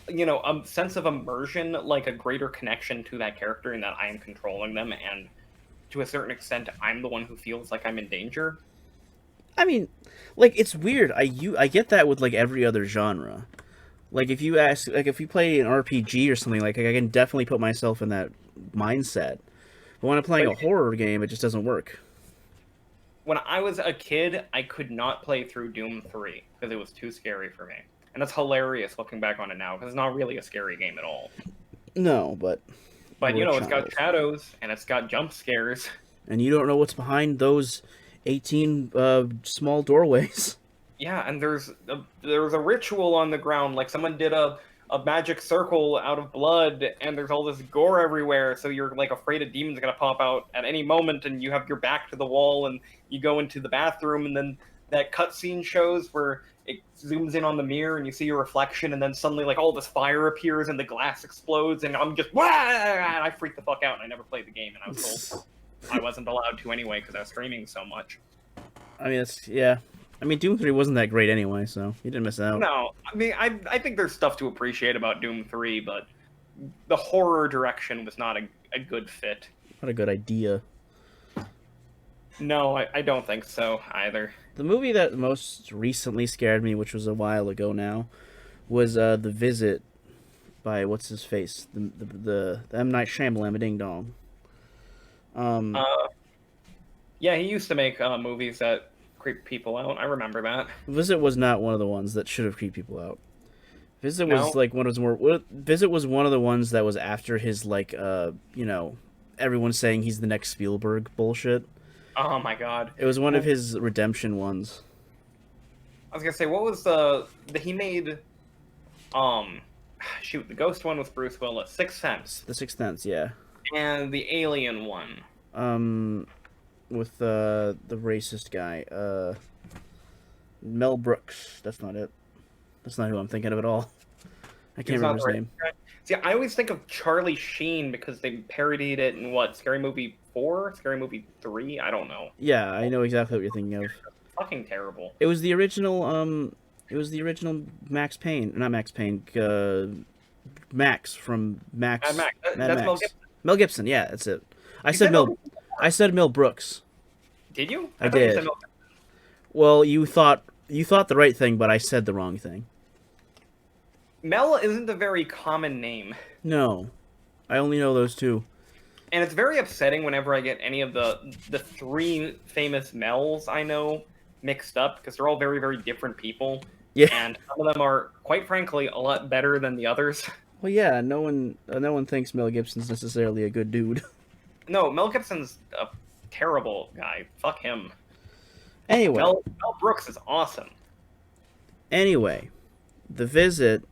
a sense of immersion, like a greater connection to that character in that I am controlling them, and to a certain extent, I'm the one who feels like I'm in danger. I mean, like, it's weird. I get that with, like, every other genre. Like, if you play an RPG or something, like, I can definitely put myself in that mindset. But when I'm playing a horror game, it just doesn't work. When I was a kid, I could not play through Doom 3 because it was too scary for me. And that's hilarious looking back on it now, because it's not really a scary game at all. No, but... But, it's got shadows, and it's got jump scares. And you don't know what's behind those 18 small doorways. Yeah, and there's a ritual on the ground, like someone did a magic circle out of blood, and there's all this gore everywhere, so you're, like, afraid a demon's gonna pop out at any moment, and you have your back to the wall, and you go into the bathroom, and then that cutscene shows where it zooms in on the mirror, and you see your reflection, and then suddenly, like, all this fire appears, and the glass explodes, and I'm just, wah! And I freaked the fuck out, and I never played the game, and I was told I wasn't allowed to anyway, because I was streaming so much. I mean, yeah. I mean, Doom 3 wasn't that great anyway, so you didn't miss out. No, I mean, I think there's stuff to appreciate about Doom 3, but the horror direction was not a good fit. Not a good idea. No, I don't think so, either. The movie that most recently scared me, which was a while ago now, was The Visit by, what's-his-face? The M. Night Shyamalan, Ding Dong. Yeah, he used to make movies that creep people out. I remember that. Visit was not one of the ones that should have creeped people out. Visit was No. like one of those more. Visit was one of the ones that was after his like everyone saying he's the next Spielberg bullshit. Oh my god. It was one of Well, his redemption ones. I was gonna say, what was the he made? Um, shoot, the ghost one with Bruce Willis, Sixth Sense, The Sixth Sense, yeah. and the Alien one. With the racist guy, Mel Brooks. That's not it. That's not who I'm thinking of at all. I can't remember his name. See, I always think of Charlie Sheen because they parodied it in what, Scary Movie 4? Scary Movie 3? I don't know. Yeah, I know exactly what you're thinking of. Fucking terrible. It was the original. It was the original Max Payne, not Max Payne. Max from Max. Max. Mad That's Max. Mel Gibson. Mel Gibson. Yeah, that's it. You said Mel Gibson? I said Mel Brooks. Did you? I thought you did. said Mel Gibson. Well, you thought the right thing, but I said the wrong thing. Mel isn't a very common name. No, I only know those two. And it's very upsetting whenever I get any of the three famous Mels I know mixed up because they're all very, very different people. Yeah. And some of them are, quite frankly, a lot better than the others. Well, yeah. No one thinks Mel Gibson's necessarily a good dude. No, Mel Gibson's a terrible guy. Fuck him. Anyway. Mel Brooks is awesome. Anyway, The Visit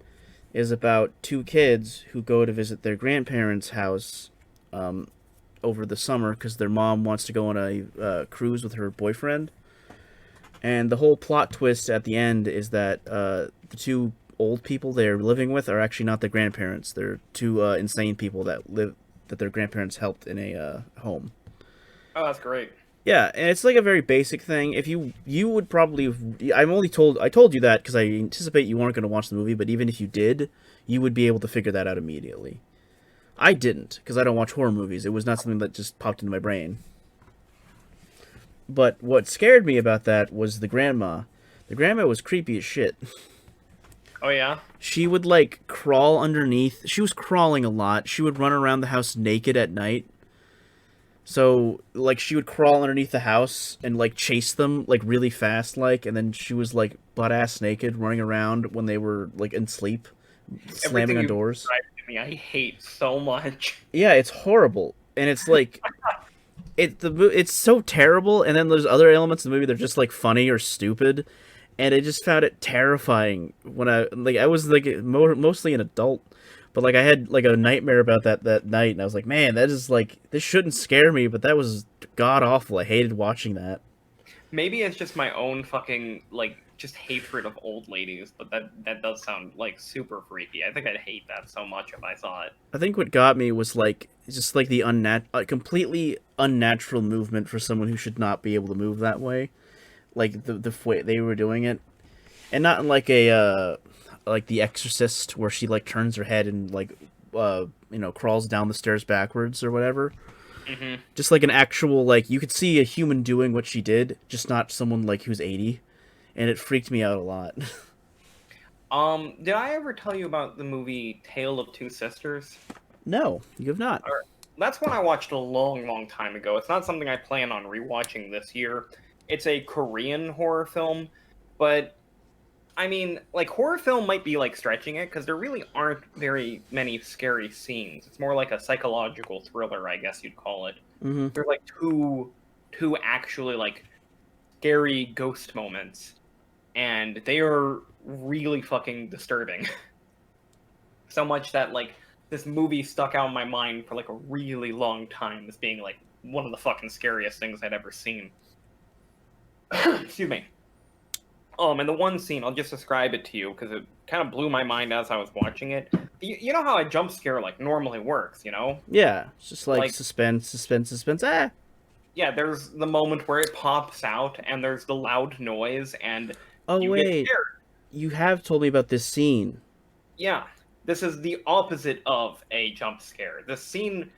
is about two kids who go to visit their grandparents' house over the summer because their mom wants to go on a cruise with her boyfriend. And the whole plot twist at the end is that the two old people they're living with are actually not their grandparents. They're two insane people that their grandparents helped in a home. Oh, that's great. Yeah, and it's like a very basic thing. If you would probably, I told you that because I anticipate you weren't going to watch the movie, but even if you did, you would be able to figure that out immediately. I didn't because I don't watch horror movies. It was not something that just popped into my brain. But what scared me about that was the grandma. The grandma was creepy as shit. Oh yeah? She would like crawl underneath. She was crawling a lot. She would run around the house naked at night. So, like, she would crawl underneath the house and, like, chase them, like, really fast, like, and then she was, like, butt-ass naked, running around when they were, like, in sleep, slamming on doors. Me, I hate so much. Yeah, it's horrible. And it's, like, it's so terrible, and then there's other elements of the movie that are just, like, funny or stupid, and I just found it terrifying when I was, like, mostly an adult. But, like, I had, like, a nightmare about that night, and I was like, man, that is, like, this shouldn't scare me, but that was god-awful. I hated watching that. Maybe it's just my own fucking, like, just hatred of old ladies, but that does sound, like, super freaky. I think I'd hate that so much if I saw it. I think what got me was, like, just, like, the completely unnatural movement for someone who should not be able to move that way. Like, the way they were doing it. And not in, like, like The Exorcist, where she like turns her head and like crawls down the stairs backwards or whatever. Mm-hmm. Just like an actual, like, you could see a human doing what she did, just not someone like who's 80, and it freaked me out a lot. Did I ever tell you about the movie Tale of Two Sisters? No, you have not. That's one I watched a long, long time ago. It's not something I plan on rewatching this year. It's a Korean horror film, but I mean, like, horror film might be, like, stretching it, because there really aren't very many scary scenes. It's more like a psychological thriller, I guess you'd call it. Mm-hmm. There's, like, two actually, like, scary ghost moments, and they are really fucking disturbing. So much that, like, this movie stuck out in my mind for, like, a really long time as being, like, one of the fucking scariest things I'd ever seen. Excuse me. And the one scene, I'll just describe it to you, because it kind of blew my mind as I was watching it. You know how a jump scare, like, normally works, you know? Yeah, it's just like suspense, ah! Yeah, there's the moment where it pops out, and there's the loud noise, and Oh, you wait. get scared. You have told me about this scene. Yeah, this is the opposite of a jump scare. This scene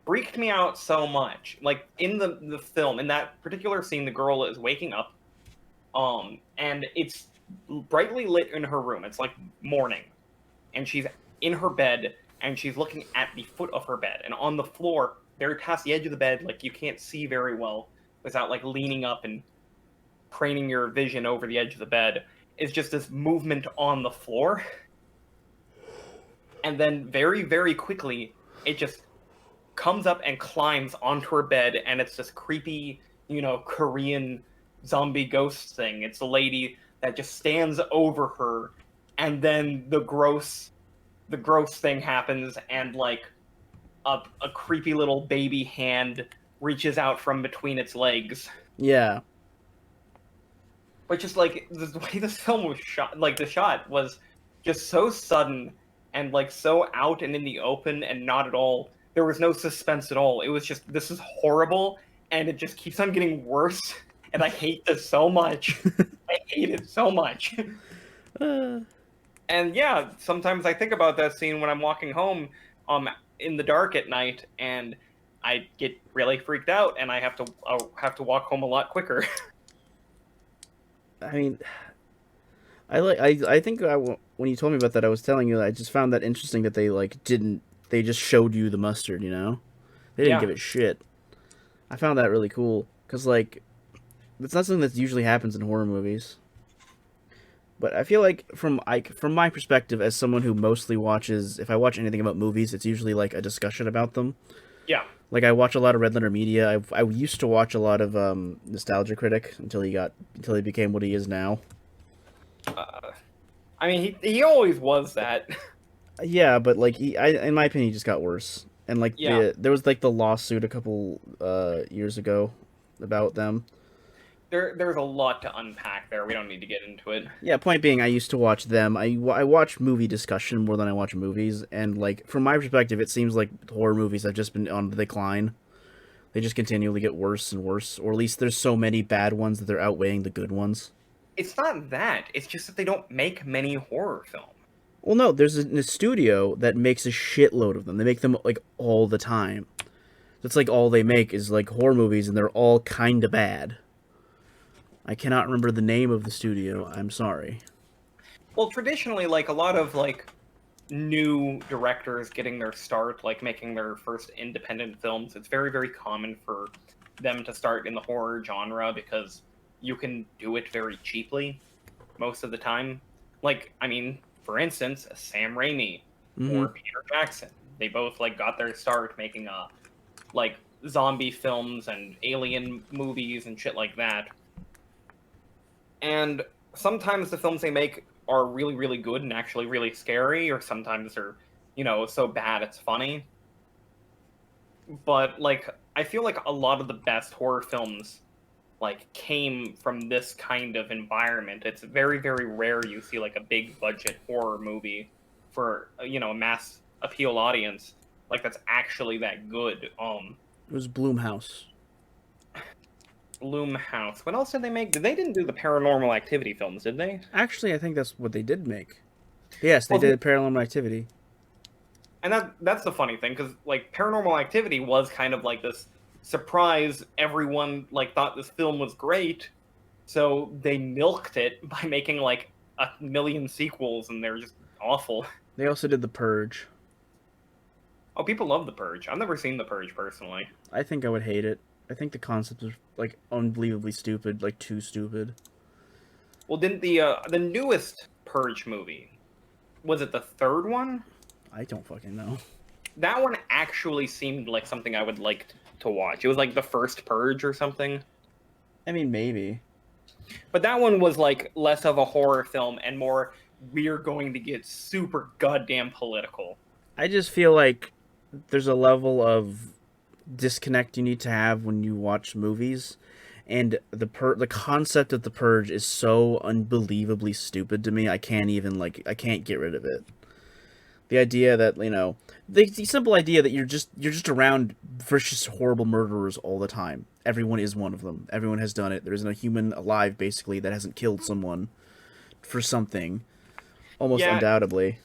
freaked me out so much. Like, in the film, in that particular scene, the girl is waking up, and it's brightly lit in her room. It's like morning, and she's in her bed, and she's looking at the foot of her bed, and on the floor, very past the edge of the bed, like you can't see very well, without like leaning up and craning your vision over the edge of the bed, is just this movement on the floor. And then very, very quickly, it just comes up and climbs onto her bed, and it's this creepy, Korean zombie ghost thing. It's a lady that just stands over her, and then the gross thing happens, and like a creepy little baby hand reaches out from between its legs. Yeah. But just like the way this film was shot, like the shot was just so sudden and like so out and in the open, and not at all. There was no suspense at all. It was just, this is horrible, and it just keeps on getting worse. And I hate this so much. I hate it so much. And yeah, sometimes I think about that scene when I'm walking home in the dark at night, and I get really freaked out, and I'll have to walk home a lot quicker. I mean, I think when you told me about that, I was telling you that I just found that interesting that they just showed you the mustard, They didn't give it shit. I found that really cool, because, like, it's not something that usually happens in horror movies. But I feel like, from my perspective, as someone who mostly watches, if I watch anything about movies, it's usually, like, a discussion about them. Yeah. Like, I watch a lot of Red Letter Media. I used to watch a lot of Nostalgia Critic until he became what he is now. I mean, he always was that. Yeah, but like in my opinion, he just got worse. And like there was like the lawsuit a couple years ago about them. There's a lot to unpack there. We don't need to get into it. Yeah, point being, I used to watch them. I watch movie discussion more than I watch movies, and like from my perspective, it seems like horror movies have just been on the decline. They just continually get worse and worse, or at least there's so many bad ones that they're outweighing the good ones. It's not that. It's just that they don't make many horror films. Well, no, there's a studio that makes a shitload of them. They make them like all the time. That's like all they make is like horror movies, and they're all kind of bad. I cannot remember the name of the studio. I'm sorry. Well, traditionally, like a lot of like new directors getting their start, like making their first independent films, it's very, very common for them to start in the horror genre because you can do it very cheaply most of the time. Like, I mean, for instance, Sam Raimi or Peter Jackson. They both like got their start making like zombie films and alien movies and shit like that. And sometimes the films they make are really, really good and actually really scary, or sometimes they're, so bad it's funny. But, like, I feel like a lot of the best horror films, like, came from this kind of environment. It's very, very rare you see, like, a big budget horror movie for, a mass appeal audience, like, that's actually that good. It was Blumhouse. Blumhouse. What else did they make? They didn't do the Paranormal Activity films, did they? Actually, I think that's what they did make. Yes, they did Paranormal Activity. And that's the funny thing, because like Paranormal Activity was kind of like this surprise. Everyone like thought this film was great, so they milked it by making like 1 million sequels, and they're just awful. They also did The Purge. Oh, people love The Purge. I've never seen The Purge personally. I think I would hate it. I think the concept is like unbelievably stupid, like too stupid. Well, didn't the newest Purge movie, was it the third one? I don't fucking know. That one actually seemed like something I would like to watch. It was like the first Purge or something. I mean, maybe. But that one was like less of a horror film and more, we're going to get super goddamn political. I just feel like there's a level of disconnect you need to have when you watch movies, and the concept of The Purge is so unbelievably stupid to me. I can't get rid of it. The idea that the simple idea that you're just around vicious, horrible murderers all the time. Everyone is one of them. Everyone has done it. There isn't a human alive basically that hasn't killed someone for something, almost undoubtedly.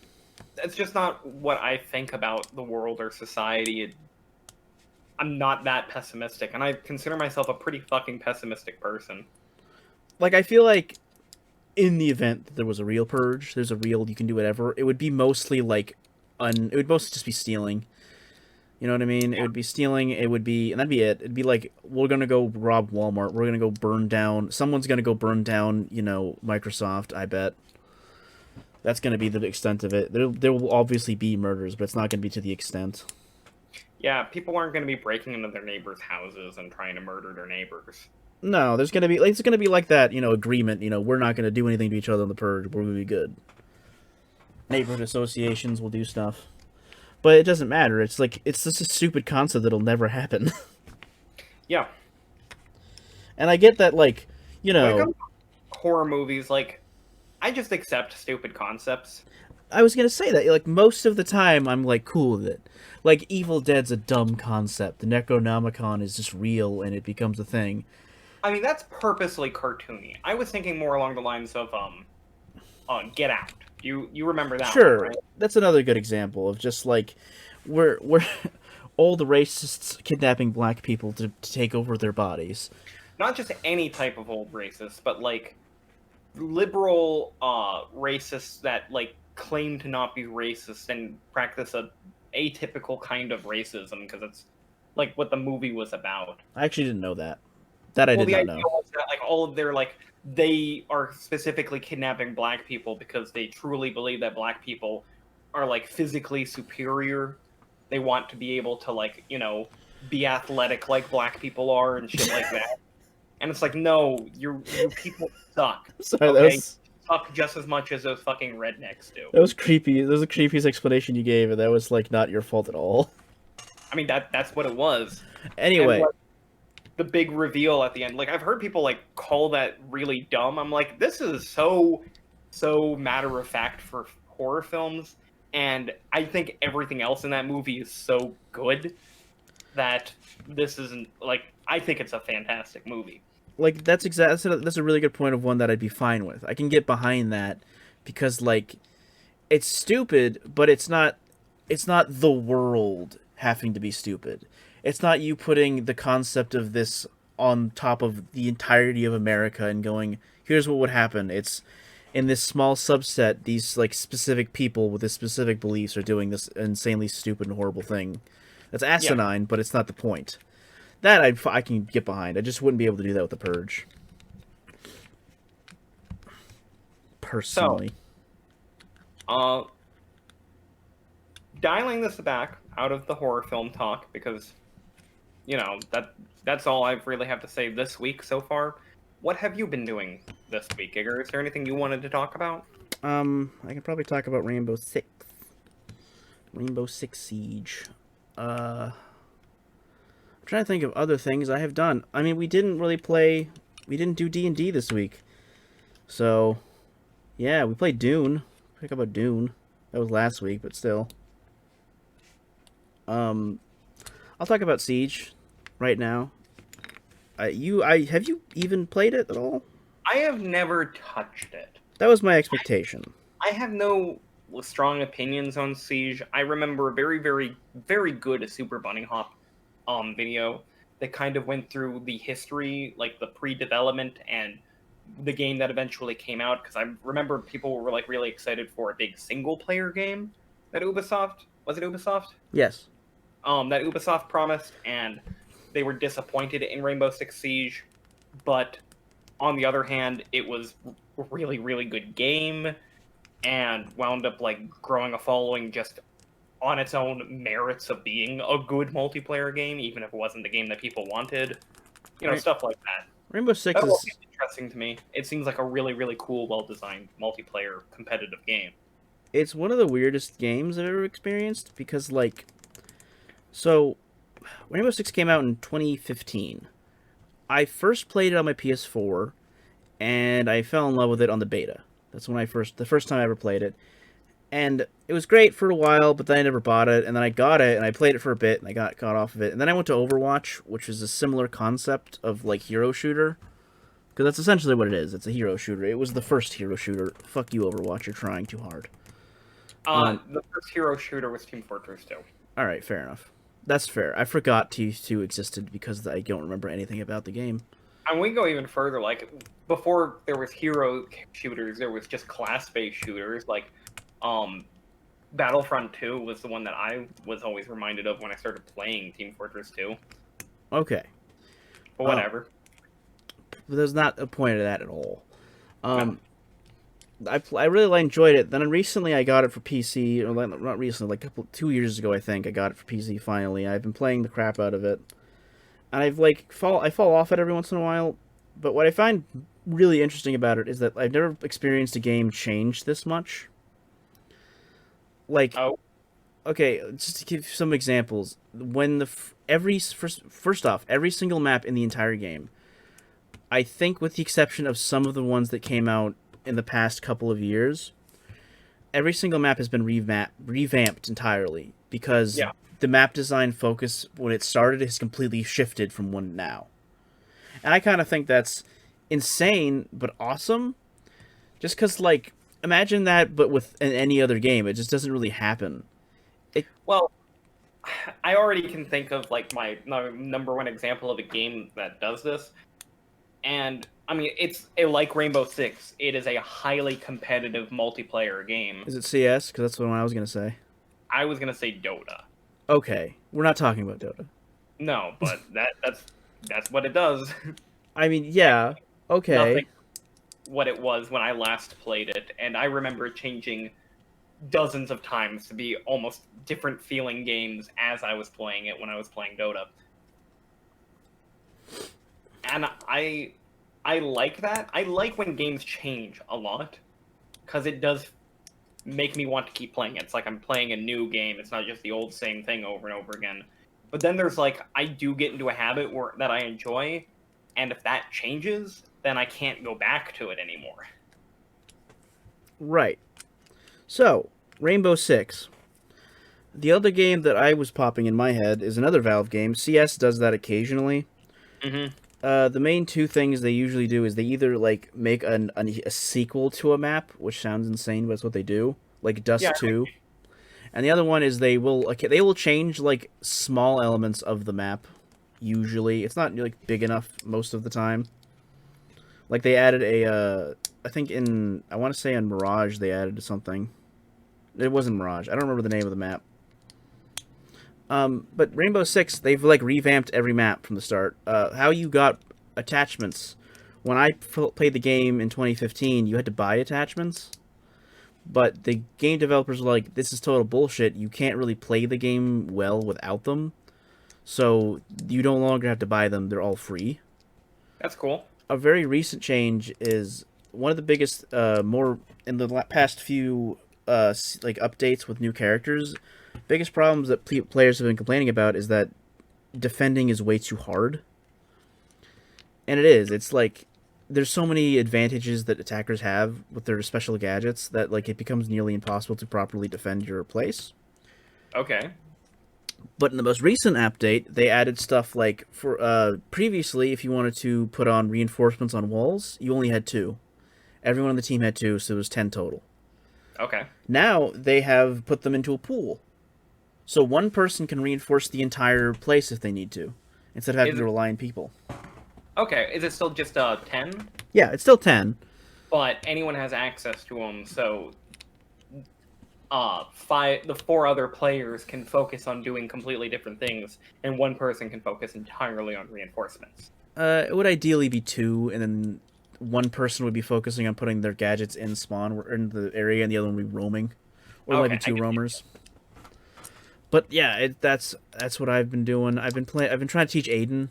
That's just not what I think about the world or society. I'm not that pessimistic, and I consider myself a pretty fucking pessimistic person. Like, I feel like in the event that there was a real purge, there's a real you can do whatever, it would be mostly like it would mostly just be stealing. You know what I mean? It would be stealing. It would be, and that'd be it. It'd be like, we're gonna go rob Walmart. We're gonna go burn down. Someone's gonna go burn down, Microsoft. I bet that's gonna be the extent of it. There will obviously be murders, but it's not gonna be to the extent. Yeah, people aren't going to be breaking into their neighbors' houses and trying to murder their neighbors. No, there's gonna be it's gonna be like that, agreement. We're not gonna do anything to each other on the purge. We're gonna be good. Neighborhood associations will do stuff. But it doesn't matter. It's like, it's just a stupid concept that'll never happen. Yeah. And I get that, When it comes to horror movies, like, I just accept stupid concepts. I was gonna say that, like, most of the time I'm, like, cool with it. Like, Evil Dead's a dumb concept. The Necronomicon is just real, and it becomes a thing. I mean, that's purposely cartoony. I was thinking more along the lines of, Get Out. You remember that Sure, one, right? That's another good example of just like we're all the racists kidnapping black people to take over their bodies. Not just any type of old racist, but like liberal racists that like claim to not be racist and practice a atypical kind of racism because it's like what the movie was about. I actually didn't know that. That I did not know. Was that, like, all of their like they are specifically kidnapping black people because they truly believe that black people are like physically superior. They want to be able to like, be athletic like black people are and shit like that. And it's like, no, you people suck. Sorry, okay? that was... Suck just as much as those fucking rednecks do. That was creepy. That was the creepiest explanation you gave, and that was like not your fault at all. I mean, that's what it was. Anyway. And, like, the big reveal at the end. Like, I've heard people like call that really dumb. I'm like, this is so matter of fact for horror films, and I think everything else in that movie is so good that this isn't like. I think it's a fantastic movie. Like, that's a really good point of one that I'd be fine with. I can get behind that because like it's stupid, but it's not the world having to be stupid. It's not you putting the concept of this on top of the entirety of America and going, here's what would happen. It's in this small subset, these like specific people with this specific beliefs are doing this insanely stupid and horrible thing. That's asinine, but it's not the point. That I can get behind. I just wouldn't be able to do that with The Purge. Personally. So, dialing this back out of the horror film talk because that's all I really have to say this week so far. What have you been doing this week, Igor? Is there anything you wanted to talk about? I can probably talk about Rainbow Six Siege. I'm trying to think of other things I have done. I mean, we didn't do D&D this week. So, yeah, we played Dune. Talk about Dune. That was last week, but still. I'll talk about Siege right now. Have you even played it at all? I have never touched it. That was my expectation. I have no strong opinions on Siege. I remember a very, very, very good Super Bunny Hop video that kind of went through the history, like the pre-development and the game that eventually came out. Because I remember people were like really excited for a big single-player game that Ubisoft was it Ubisoft? Yes. That Ubisoft promised, and they were disappointed in Rainbow Six Siege. But on the other hand, it was a really, really good game, and wound up like growing a following just on its own merits of being a good multiplayer game, even if it wasn't the game that people wanted. Stuff like that. Rainbow Six is interesting to me. It seems like a really, really cool, well-designed multiplayer competitive game. It's one of the weirdest games I've ever experienced because, like, so Rainbow Six came out in 2015. I first played it on my PS4, and I fell in love with it on the beta. That's when the first time I ever played it. And it was great for a while, but then I never bought it, and then I got it, and I played it for a bit, and I got off of it. And then I went to Overwatch, which is a similar concept of, like, hero shooter. Because that's essentially what it is. It's a hero shooter. It was the first hero shooter. Fuck you, Overwatch. You're trying too hard. The first hero shooter was Team Fortress 2. Alright, fair enough. That's fair. I forgot TF2 existed because I don't remember anything about the game. And we go even further. Like, before there was hero shooters, there was just class-based shooters. Like, Battlefront 2 was the one that I was always reminded of when I started playing Team Fortress 2. Okay. But whatever. There's not a point of that at all. No. I really enjoyed it. Then recently I got it for PC, or not recently, like 2 years ago I think I got it for PC finally. I've been playing the crap out of it, and I fall off it every once in a while. But what I find really interesting about it is that I've never experienced a game change this much. Like, okay, just to give some examples, when first off, every single map in the entire game, I think with the exception of some of the ones that came out in the past couple of years, every single map has been revamped entirely because the map design focus when it started has completely shifted from one now. And I kind of think that's insane but awesome. Just because, like, imagine that but with any other game. It just doesn't really happen. Well, I already can think of, like, my number one example of a game that does this. And, I mean, it's like Rainbow Six. It is a highly competitive multiplayer game. Is it CS? Because that's what I was going to say. I was going to say Dota. Okay. We're not talking about Dota. No, but that's what it does. I mean, yeah. Okay. Nothing what it was when I last played it. And I remember changing dozens of times to be almost different feeling games as I was playing it when I was playing Dota. And I like that. I like when games change a lot, because it does make me want to keep playing it. It's like I'm playing a new game. It's not just the old same thing over and over again. But then there's, like, I do get into a habit that I enjoy, and if that changes, then I can't go back to it anymore. Right. So, Rainbow Six. The other game that I was popping in my head is another Valve game. CS does that occasionally. Mm-hmm. The main two things they usually do is they either, like, make a sequel to a map, which sounds insane, but it's what they do, like Dust 2. And the other one is they will change, like, small elements of the map. Usually, it's not, like, big enough most of the time. Like, they added I think I want to say on Mirage they added something. It wasn't Mirage. I don't remember the name of the map. But Rainbow Six, they've, like, revamped every map from the start. How you got attachments. When I played the game in 2015, you had to buy attachments. But the game developers were like, this is total bullshit. You can't really play the game well without them. So you no longer have to buy them. They're all free. That's cool. A very recent change is one of the biggest, more in the past few like updates with new characters. Biggest problems that players have been complaining about is that defending is way too hard. And it is. It's like there's so many advantages that attackers have with their special gadgets that, like, it becomes nearly impossible to properly defend your place. Okay. But in the most recent update, they added stuff like, for previously, if you wanted to put on reinforcements on walls, you only had 2. Everyone on the team had 2, so it was 10 total. Okay. Now they have put them into a pool. So one person can reinforce the entire place if they need to, instead of having to rely on people. Okay, is it still just 10? Yeah, it's still 10. But anyone has access to them, so the 4 other players can focus on doing completely different things, and one person can focus entirely on reinforcements. It would ideally be 2, and then one person would be focusing on putting their gadgets in spawn or in the area, and the other one would be roaming, or there might be 2 roamers. But yeah, that's what I've been doing. I've been trying to teach Aiden.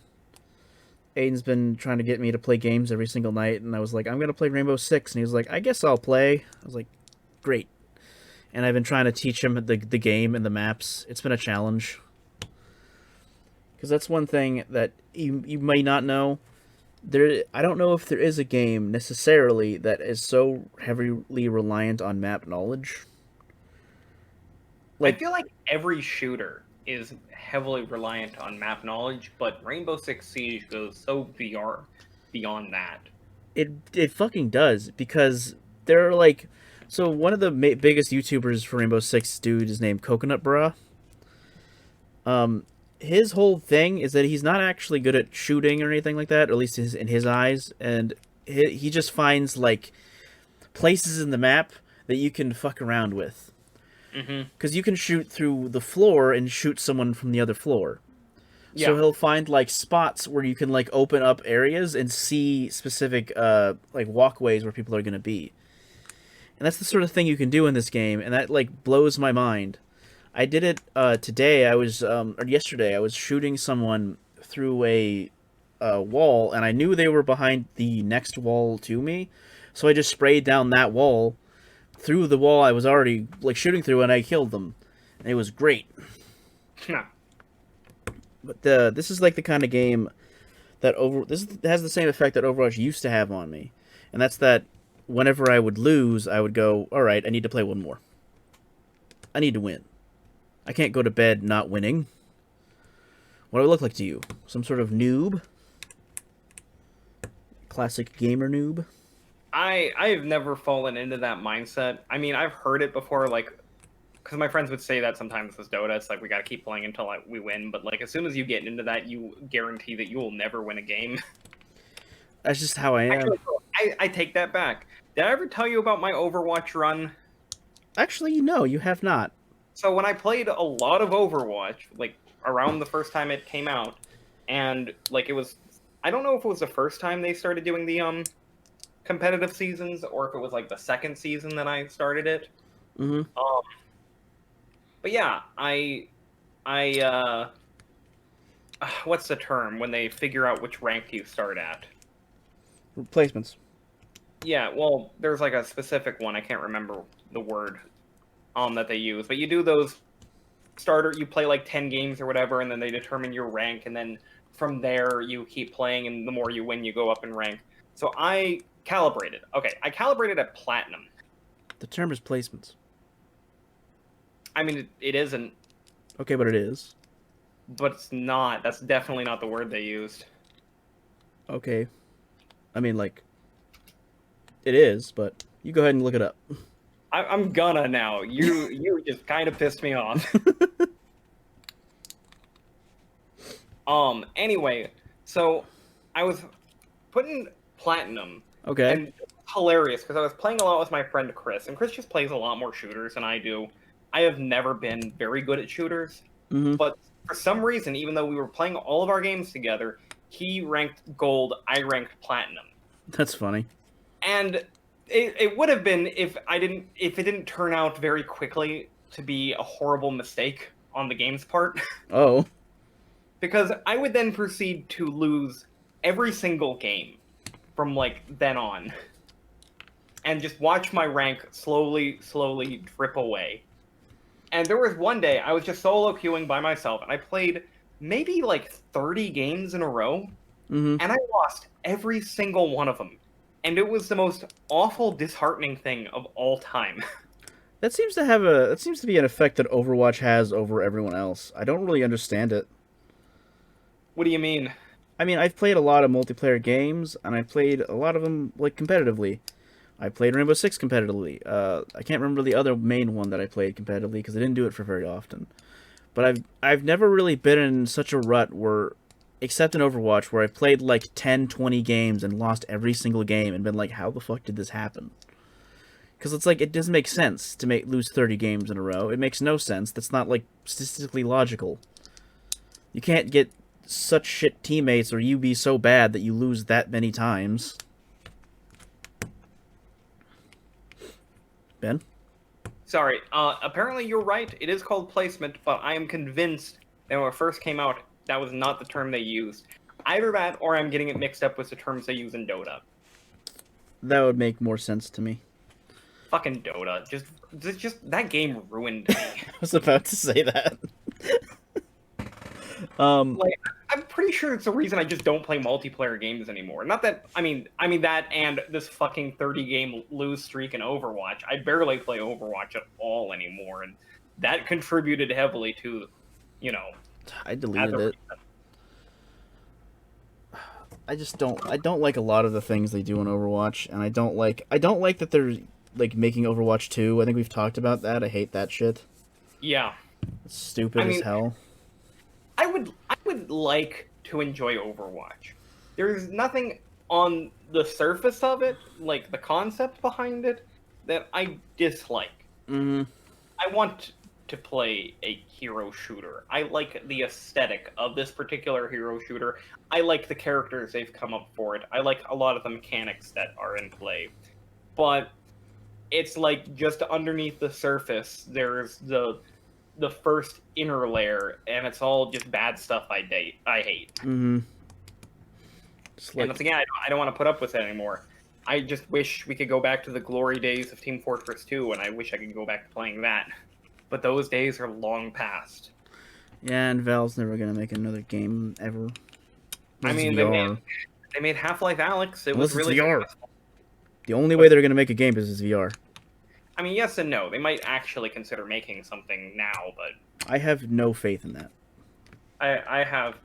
Aiden's been trying to get me to play games every single night, and I was like, I'm gonna play Rainbow Six, and he was like, I guess I'll play. I was like, great. And I've been trying to teach him the game and the maps. It's been a challenge. Because that's one thing that you may not know. I don't know if there is a game necessarily that is so heavily reliant on map knowledge. I feel like every shooter is heavily reliant on map knowledge, but Rainbow Six Siege goes so beyond that. It fucking does, because there are, like... So one of the biggest YouTubers for Rainbow Six dude is named Coconut Bra. His whole thing is that he's not actually good at shooting or anything like that, or at least in his eyes, and he just finds, like, places in the map that you can fuck around with. Because you can shoot through the floor and shoot someone from the other floor. Yeah. So he'll find like spots where you can like open up areas and see specific like walkways where people are going to be. And that's the sort of thing you can do in this game, and that like blows my mind. I did it today. I was or yesterday. I was shooting someone through a wall, and I knew they were behind the next wall to me, so I just sprayed down that wall through the wall I was already like shooting through, and I killed them. And it was great. But this is like the kind of game that this has the same effect that Overwatch used to have on me, and that's that whenever I would lose, I would go, all right, I need to play one more. I need to win. I can't go to bed not winning. What do I look like to you? Some sort of noob? Classic gamer noob? I've never fallen into that mindset. I mean, I've heard it before, like, because my friends would say that sometimes with Dota. It's like, we gotta keep playing until we win. But, like, as soon as you get into that, you guarantee that you will never win a game. That's just how I am. Actually, I take that back. Did I ever tell you about my Overwatch run? Actually, no, you have not. So when I played a lot of Overwatch, like, around the first time it came out, and, like, it was... I don't know if it was the first time they started doing the, competitive seasons, or if it was, like, the second season that I started it. Mm-hmm. But yeah, what's the term when they figure out which rank you start at? Replacements. Yeah, well, there's like a specific one, I can't remember the word that they use, but you do those you play like 10 games or whatever, and then they determine your rank, and then from there you keep playing, and the more you win, you go up in rank. So I calibrated. Okay, I calibrated at Platinum. The term is placements. I mean, it isn't. Okay, but it is. But it's not. That's definitely not the word they used. Okay. I mean, like, it is, but you go ahead and look it up. I'm gonna now. You just kind of pissed me off. Anyway, so I was putting Platinum. Okay. And it's hilarious, because I was playing a lot with my friend Chris, and Chris just plays a lot more shooters than I do. I have never been very good at shooters, but for some reason, even though we were playing all of our games together, he ranked gold, I ranked platinum. That's funny. And it would have been if it didn't turn out very quickly to be a horrible mistake on the game's part. Oh. Because I would then proceed to lose every single game from, like, then on. And just watch my rank slowly drip away. And there was one day, I was just solo queuing by myself, and I played maybe, like, 30 games in a row, and I lost every single one of them. And it was the most awful, disheartening thing of all time. That seems to be an effect that Overwatch has over everyone else. I don't really understand it. What do you mean? I mean, I've played a lot of multiplayer games, and I played a lot of them, like, competitively. I played Rainbow Six competitively. I can't remember the other main one that I played competitively, because I didn't do it for very often. But I've never really been in such a rut where, except in Overwatch, where I've played, like, 10, 20 games and lost every single game and been like, how the fuck did this happen? Because it's like, it doesn't make sense to lose 30 games in a row. It makes no sense. That's not, like, statistically logical. You can't get such shit teammates or you be so bad that you lose that many times. Ben? Sorry, apparently you're right. It is called placement, but I am convinced that when it first came out, that was not the term they used. Either that, or I'm getting it mixed up with the terms they use in Dota. That would make more sense to me. Fucking Dota. Just that game ruined me. I was about to say that. Like, I'm pretty sure it's the reason I just don't play multiplayer games anymore. Not that, I mean that and this fucking 30-game lose streak in Overwatch. I barely play Overwatch at all anymore, and that contributed heavily to, you know... I deleted it. I don't like a lot of the things they do in Overwatch, and I don't like that they're, like, making Overwatch 2. I think we've talked about that. I hate that shit. Yeah. It's stupid as hell. I would like to enjoy Overwatch. There's nothing on the surface of it, like the concept behind it, that I dislike. I want to play a hero shooter. I like the aesthetic of this particular hero shooter. I like the characters they've come up for it. I like a lot of the mechanics that are in play. But it's like just underneath the surface, there's the first inner layer, and it's all just bad stuff I hate. Mm-hmm. And once again, I don't want to put up with it anymore. I just wish we could go back to the glory days of Team Fortress 2, and I wish I could go back to playing that. But those days are long past. Yeah, and Valve's never gonna make another game ever. I mean, they made Half-Life Alyx. It was really VR. The only way they're gonna make a game is VR. I mean, yes and no. They might actually consider making something now, but I have no faith in that. I have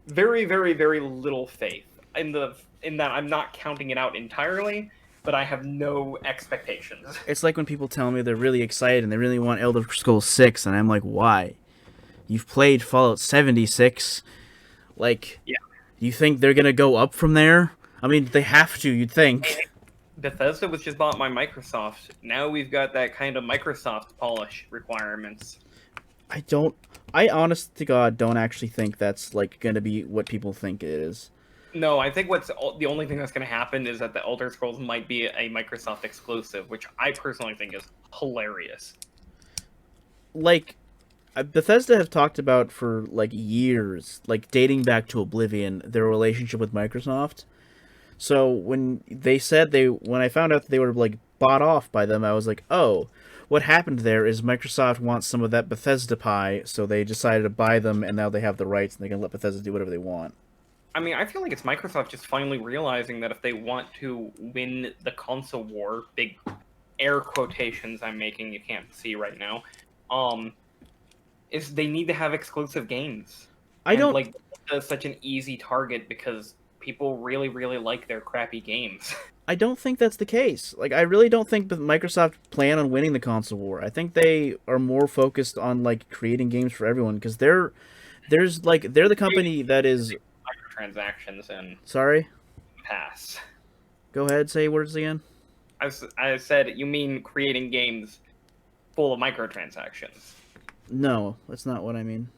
very, very, very little faith in that I'm not counting it out entirely, but I have no expectations. It's like when people tell me they're really excited and they really want Elder Scrolls 6, and I'm like, why? You've played Fallout 76. Like, yeah. You think they're gonna go up from there? I mean, they have to, you'd think. Bethesda was just bought by Microsoft. Now we've got that kind of Microsoft polish requirements. I honest to God don't actually think that's, like, gonna be what people think it is. No, I think the only thing that's going to happen is that the Elder Scrolls might be a Microsoft exclusive, which I personally think is hilarious. Like, Bethesda have talked about for, like, years, like, dating back to Oblivion, their relationship with Microsoft. So when I found out that they were, like, bought off by them, I was like, oh, what happened there is Microsoft wants some of that Bethesda pie, so they decided to buy them, and now they have the rights, and they can let Bethesda do whatever they want. I mean, I feel like it's Microsoft just finally realizing that if they want to win the console war, big air quotations I'm making, you can't see right now, is they need to have exclusive games. Like, such an easy target because people really, really like their crappy games. I don't think that's the case. Like, I really don't think that Microsoft plan on winning the console war. I think they are more focused on, like, creating games for everyone, because they're the company that is... Microtransactions and... Sorry? Pass. Go ahead, say words again. I said, you mean creating games full of microtransactions. No, that's not what I mean.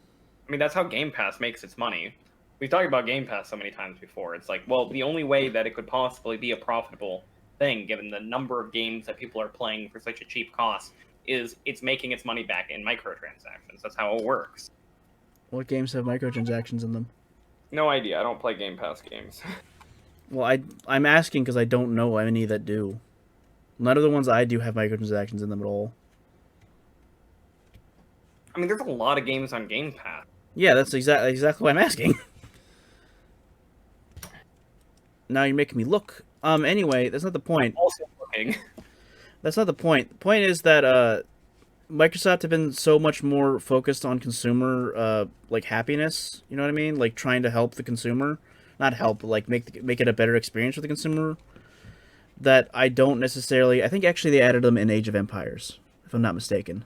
I mean, that's how Game Pass makes its money. We've talked about Game Pass so many times before. It's like, well, the only way that it could possibly be a profitable thing, given the number of games that people are playing for such a cheap cost, is it's making its money back in microtransactions. That's how it works. What games have microtransactions in them? No idea. I don't play Game Pass games. Well, I'm asking because I don't know any that do. None of the ones I do have microtransactions in them at all. I mean, there's a lot of games on Game Pass. Yeah, that's exactly what I'm asking. Now you're making me look. Anyway, that's not the point. I'm also looking. That's not the point. The point is that Microsoft have been so much more focused on consumer like happiness. You know what I mean? Like trying to help the consumer, not help, but like make it a better experience for the consumer. That I don't necessarily. I think actually they added them in Age of Empires, if I'm not mistaken.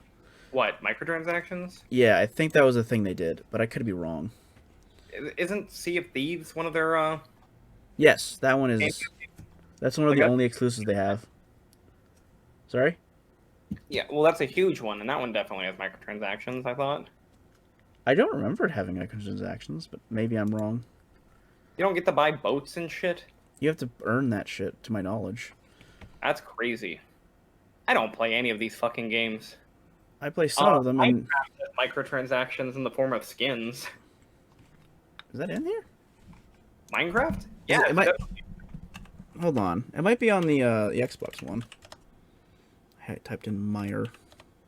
What, microtransactions? Yeah, I think that was a thing they did, but I could be wrong. Isn't Sea of Thieves one of their Yes, that one is. That's one of the only exclusives they have. Sorry? Yeah, well, that's a huge one, and that one definitely has microtransactions, I thought. I don't remember it having microtransactions, but maybe I'm wrong. You don't get to buy boats and shit? You have to earn that shit, to my knowledge. That's crazy. I don't play any of these fucking games. I play some of them, and... microtransactions in the form of skins. Is that in here? Minecraft? Yeah, it might... Hold on. It might be on the Xbox one. I typed in Meyer.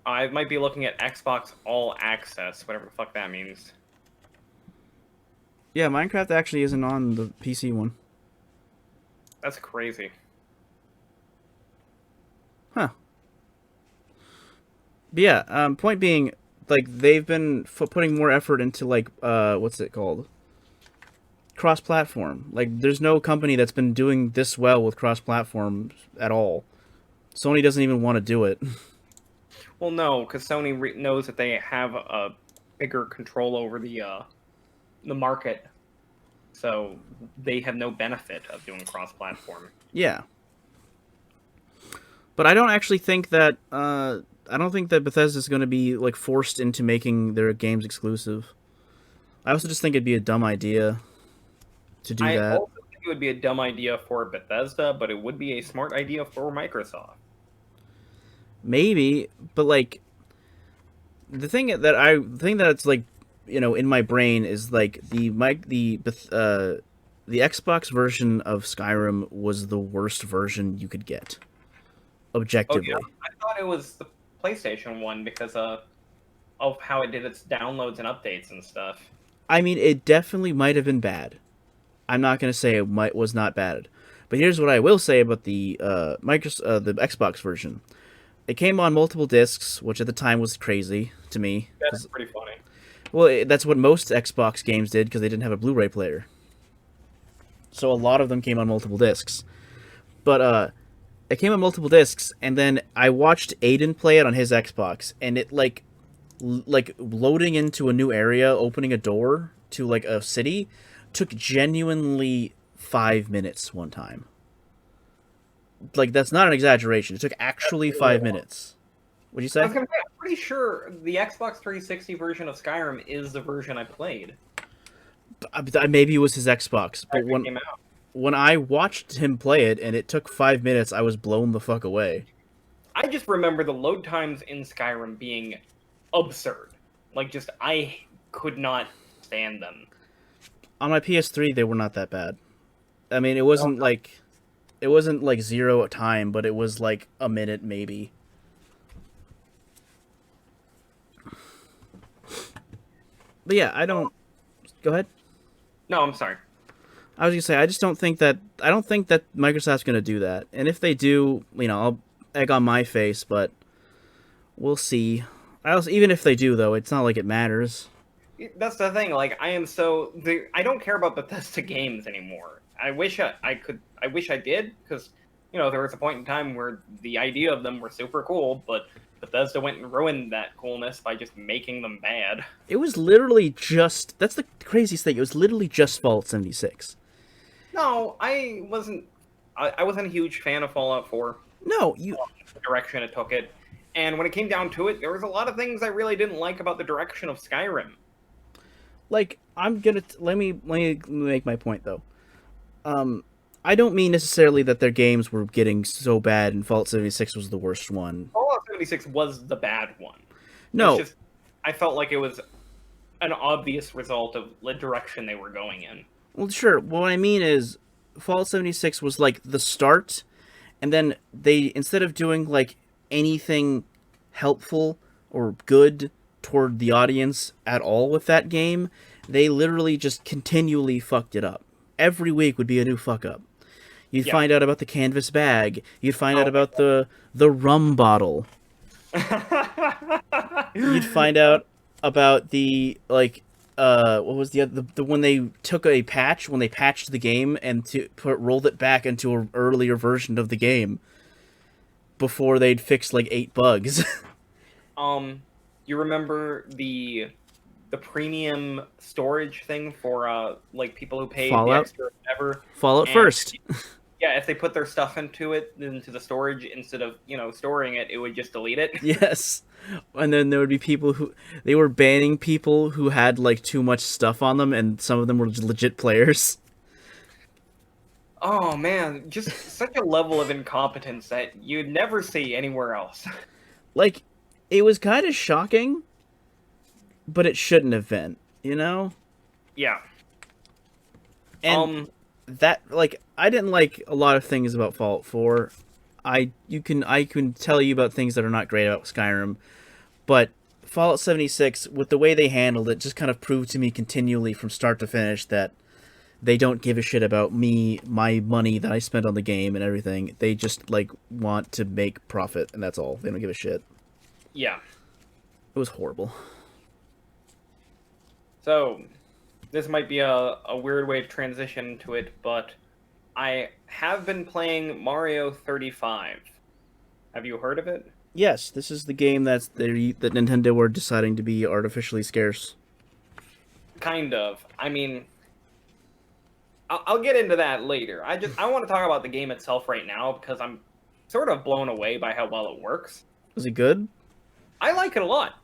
I might be looking at Xbox All Access, whatever the fuck that means. Yeah, Minecraft actually isn't on the PC one. That's crazy. Huh. But yeah, point being, like, they've been putting more effort into, like, what's it called? Cross-platform. Like, there's no company that's been doing this well with cross-platform at all. Sony doesn't even want to do it. Well, no, because Sony knows that they have a bigger control over the market, so they have no benefit of doing cross-platform. Yeah. But I don't actually think that I don't think that Bethesda's going to be like forced into making their games exclusive. I also just think it'd be a dumb idea to do I that. also think it would be a dumb idea for Bethesda, but it would be a smart idea for Microsoft. Maybe, but like the thing that's like, you know, in my brain is like the Xbox version of Skyrim was the worst version you could get, Oh yeah, objectively. I thought it was the PlayStation one because of how it did its downloads and updates and stuff. I mean, it definitely might have been bad. I'm not gonna say was not bad, but here's what I will say about the the Xbox version. It came on multiple discs, which at the time was crazy to me. That's pretty funny. Well, that's what most Xbox games did because they didn't have a Blu-ray player. So a lot of them came on multiple discs. But it came on multiple discs, and then I watched Aiden play it on his Xbox, and it like loading into a new area, opening a door to like a city, took genuinely 5 minutes one time. Like that's not an exaggeration. It took actually 5 minutes. What'd you say? I was gonna say, I'm pretty sure the Xbox 360 version of Skyrim is the version I played. Maybe it was his Xbox, but It came out. when I watched him play it and it took 5 minutes, I was blown the fuck away. I just remember the load times in Skyrim being absurd. Like, just I could not stand them. On my PS3, they were not that bad. I mean, it wasn't like zero time, but it was like a minute maybe. But yeah, I don't. Go ahead. No, I'm sorry. I was gonna say I just don't think that Microsoft's gonna do that, and if they do, you know, I'll egg on my face, but we'll see. Even if they do, though, it's not like it matters. That's the thing. Like, I don't care about Bethesda games anymore. I wish I could. I wish I did, because there was a point in time where the idea of them were super cool, but Bethesda went and ruined that coolness by just making them bad. It was literally just that's the craziest thing. It was literally just Fallout 76. No, I wasn't. I wasn't a huge fan of Fallout 4. No, The direction it took it, and when it came down to it, there was a lot of things I really didn't like about the direction of Skyrim. like I'm gonna let me make my point though. I don't mean necessarily that their games were getting so bad and Fallout 76 was the worst one. Fallout 76 was the bad one. No, It's just, I felt like it was an obvious result of the direction they were going in. well, sure. What I mean is, Fallout 76 was like the start, and then they instead of doing like anything helpful or good toward the audience at all with that game, they literally just continually fucked it up. Every week would be a new fuck up. You'd find out about the canvas bag. You'd find out about the rum bottle. You'd find out about the what was the when they took a patch when they patched the game and rolled it back into an earlier version of the game before they'd fixed like 8 bugs. You remember the premium storage thing for like people who paid Fallout? the extra whatever? Fallout first. Yeah, if they put their stuff into the storage instead of storing it, it would just delete it. Yes. And then there would be people they were banning people who had like too much stuff on them, and some of them were legit players. Oh man, just such a level of incompetence that you'd never see anywhere else. Like, it was kind of shocking, but it shouldn't have been, Yeah. And that, like, I didn't like a lot of things about Fallout 4. I can tell you about things that are not great about Skyrim, but Fallout 76, with the way they handled it, just kind of proved to me continually from start to finish that they don't give a shit about me, my money that I spent on the game and everything. They just, like, want to make profit, and that's all. They don't give a shit. Yeah. It was horrible. So, this might be a weird way to transition to it, but I have been playing Mario 35. Have you heard of it? Yes, this is the game that Nintendo were deciding to be artificially scarce. Kind of. I mean, I'll get into that later. I want to talk about the game itself right now because I'm sort of blown away by how well it works. Was it good? I like it a lot.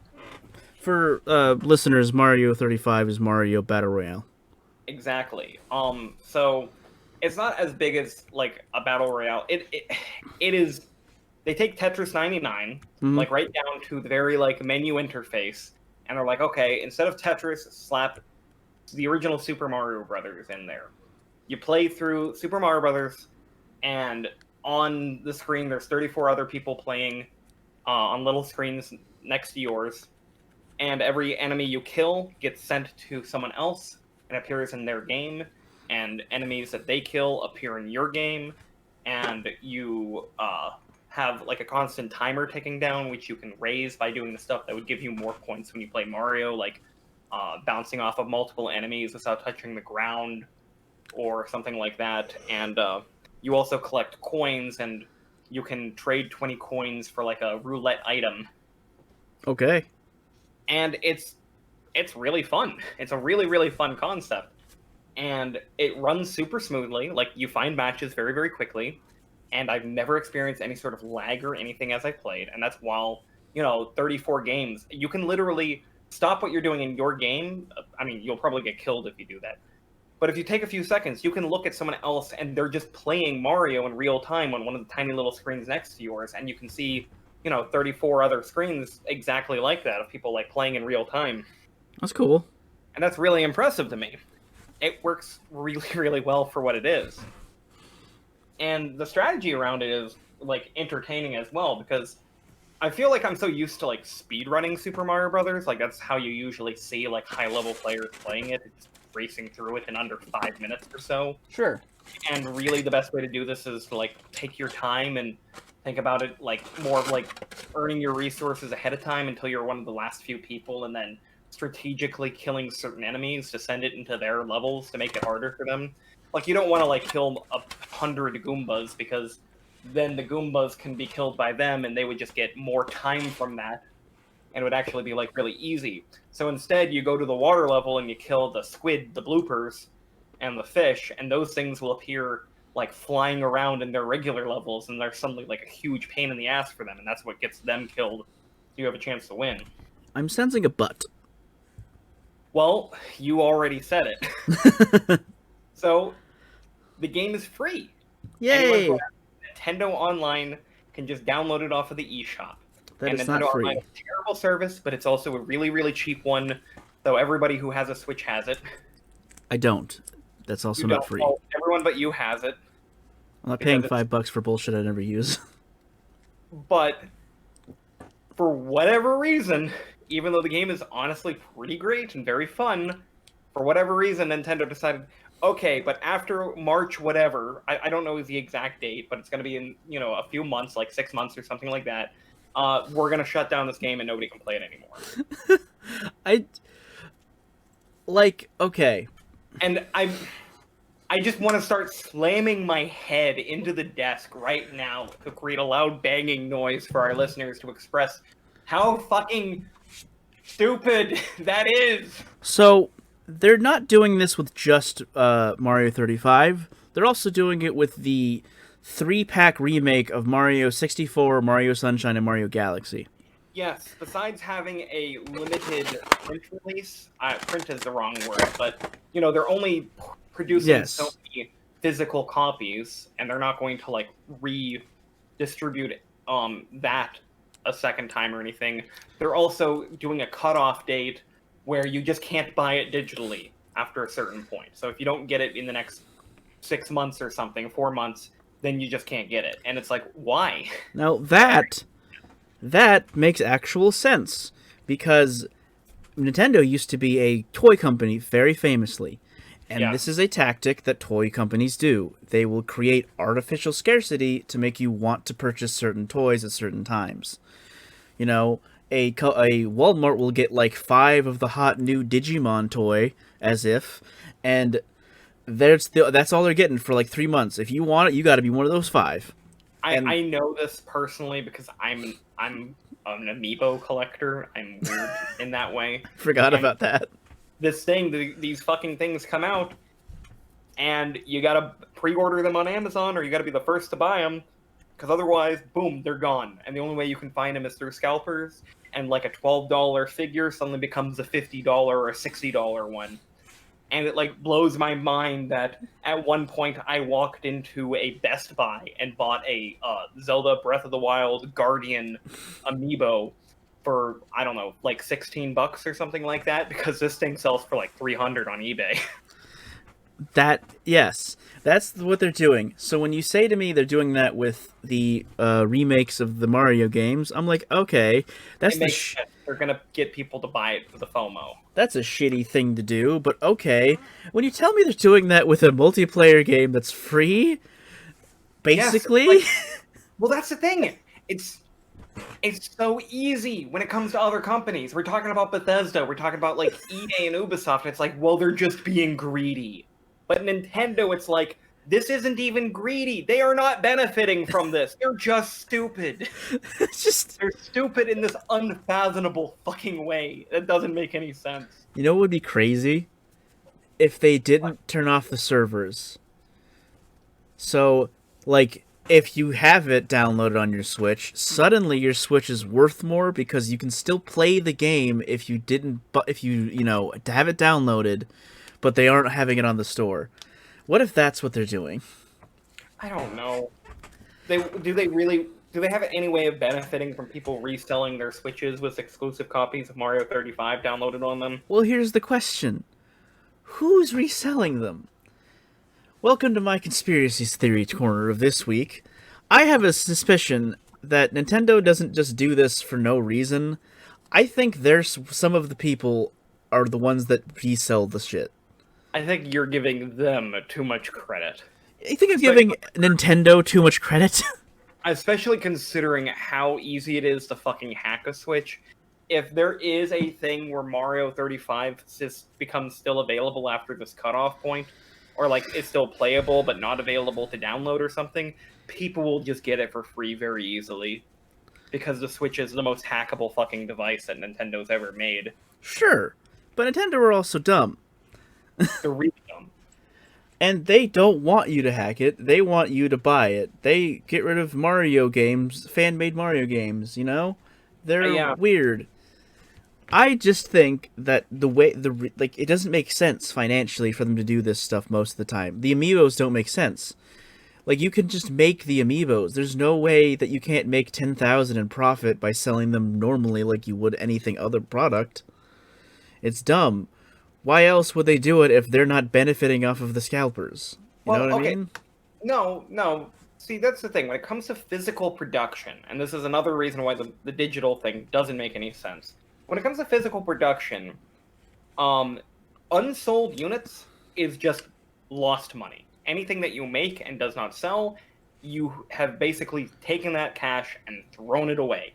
For listeners, Mario 35 is Mario Battle Royale. Exactly. So it's not as big as like a battle royale. It is. They take Tetris 99, Mm-hmm. like right down to the very like menu interface, and are like, okay, instead of Tetris, slap the original Super Mario Brothers in there. You play through Super Mario Brothers, and on the screen there's 34 other people playing on little screens next to yours, and every enemy you kill gets sent to someone else and appears in their game, and enemies that they kill appear in your game, and you have like a constant timer ticking down, which you can raise by doing the stuff that would give you more points when you play Mario, like bouncing off of multiple enemies without touching the ground or something like that. And you also collect coins, and you can trade 20 coins for like a roulette item. Okay. And it's really fun. It's a really, really fun concept. And it runs super smoothly. Like, you find matches very, very quickly. And I've never experienced any sort of lag or anything as I played. And that's while, 34 games. You can literally stop what you're doing in your game. I mean, you'll probably get killed if you do that. But if you take a few seconds, you can look at someone else and they're just playing Mario in real time on one of the tiny little screens next to yours. And you can see, 34 other screens exactly like that of people like playing in real time. That's cool. And that's really impressive to me. It works really, really well for what it is. And the strategy around it is like entertaining as well, because I feel like I'm so used to like speedrunning Super Mario Brothers. Like, that's how you usually see like high level players playing it. It's racing through it in under 5 minutes or so. Sure. And really the best way to do this is to like take your time and think about it like more of like earning your resources ahead of time until you're one of the last few people, and then strategically killing certain enemies to send it into their levels to make it harder for them. Like, you don't want to like kill 100 Goombas, because then the Goombas can be killed by them and they would just get more time from that, and it would actually be like really easy. So instead you go to the water level and you kill the squid, the bloopers, and the fish, and those things will appear like flying around in their regular levels, and they're suddenly like a huge pain in the ass for them, and that's what gets them killed. You have a chance to win. I'm sensing a butt. Well, you already said it. So, the game is free. Yay! Nintendo Online can just download it off of the eShop. That is Nintendo not free. Online is a terrible service, but it's also a really, really cheap one. So everybody who has a Switch has it. I don't. That's also not free. Well, everyone but you has it. I'm not paying $5 for bullshit I never use. But for whatever reason, even though the game is honestly pretty great and very fun, for whatever reason, Nintendo decided, okay, but after March whatever, I don't know the exact date, but it's going to be in, a few months, like 6 months or something like that, we're going to shut down this game and nobody can play it anymore. Okay. And I just want to start slamming my head into the desk right now to create a loud banging noise for our listeners to express how fucking stupid that is. So, they're not doing this with just Mario 35. They're also doing it with the 3-pack remake of Mario 64, Mario Sunshine, and Mario Galaxy. Yes, besides having a limited print release, print is the wrong word, but, they're only producing so many physical copies, and they're not going to, like, redistribute that a second time or anything. They're also doing a cutoff date where you just can't buy it digitally after a certain point. So if you don't get it in the next 6 months or something, 4 months, then you just can't get it. And it's like, why? Now that makes actual sense, because Nintendo used to be a toy company very famously. And This is a tactic that toy companies do. They will create artificial scarcity to make you want to purchase certain toys at certain times. A Walmart will get like 5 of the hot new Digimon toy, as if, and that's all they're getting for like 3 months. If you want it, you got to be one of those 5. I know this personally because I'm an amiibo collector. I'm weird in that way. Forgot about that. These fucking things come out, and you gotta pre-order them on Amazon, or you gotta be the first to buy them, because otherwise, boom, they're gone. And the only way you can find them is through scalpers, and like a $12 figure suddenly becomes a $50 or a $60 one. And it like blows my mind that at one point I walked into a Best Buy and bought a Zelda Breath of the Wild Guardian amiibo for, I don't know, like $16 or something like that, because this thing sells for like 300 on eBay. Yes, that's what they're doing. So when you say to me they're doing that with the remakes of the Mario games, I'm like, okay, that's they're gonna get people to buy it for the FOMO. That's a shitty thing to do, but okay. When you tell me they're doing that with a multiplayer game that's free, basically, yes, well, that's the thing. It's so easy when it comes to other companies. We're talking about Bethesda. We're talking about like EA and Ubisoft. It's like, well, they're just being greedy. But Nintendo, it's like, this isn't even greedy. They are not benefiting from this. They're just stupid. They're stupid in this unfathomable fucking way. That doesn't make any sense. You know what would be crazy? If they didn't turn off the servers. So, like, if you have it downloaded on your Switch, suddenly your Switch is worth more because you can still play the game if you have it downloaded, but they aren't having it on the store. What if that's what they're doing? I don't know. Do they have any way of benefiting from people reselling their Switches with exclusive copies of Mario 35 downloaded on them? Well, here's the question. Who's reselling them? Welcome to my conspiracy theory corner of this week. I have a suspicion that Nintendo doesn't just do this for no reason. I think some of the people are the ones that resell the shit. I think you're giving them too much credit. I think I'm giving Nintendo too much credit. Especially considering how easy it is to fucking hack a Switch. If there is a thing where Mario 35 becomes still available after this cutoff point, or like it's still playable but not available to download or something, people will just get it for free very easily. Because the Switch is the most hackable fucking device that Nintendo's ever made. Sure, but Nintendo are also dumb. They're really dumb. And they don't want you to hack it. They want you to buy it. They get rid of Mario games, fan-made Mario games, you know? They're weird. I just think that it doesn't make sense financially for them to do this stuff most of the time. The amiibos don't make sense. Like, you can just make the amiibos. There's no way that you can't make 10,000 in profit by selling them normally like you would anything other product. It's dumb. Why else would they do it if they're not benefiting off of the scalpers? You know what I mean? No. See, that's the thing. When it comes to physical production, and this is another reason why the digital thing doesn't make any sense. When it comes to physical production, unsold units is just lost money. Anything that you make and does not sell, you have basically taken that cash and thrown it away.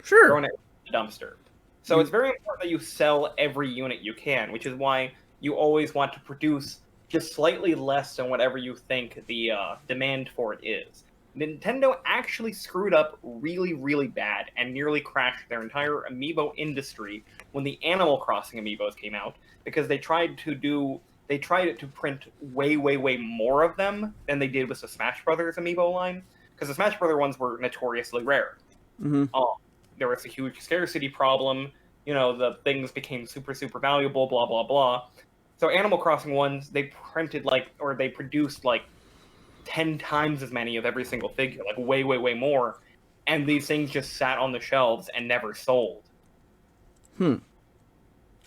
Sure. Thrown it in the dumpster. So it's very important that you sell every unit you can, which is why you always want to produce just slightly less than whatever you think the demand for it is. Nintendo actually screwed up really, really bad and nearly crashed their entire amiibo industry when the Animal Crossing amiibos came out, because they tried to print way, way, way more of them than they did with the Smash Brothers amiibo line, because the Smash Brothers ones were notoriously rare. Mm-hmm. There was a huge scarcity problem. You know, the things became super, super valuable, blah, blah, blah. So Animal Crossing ones, they produced 10 times as many of every single figure, like way, way, way more. And these things just sat on the shelves and never sold.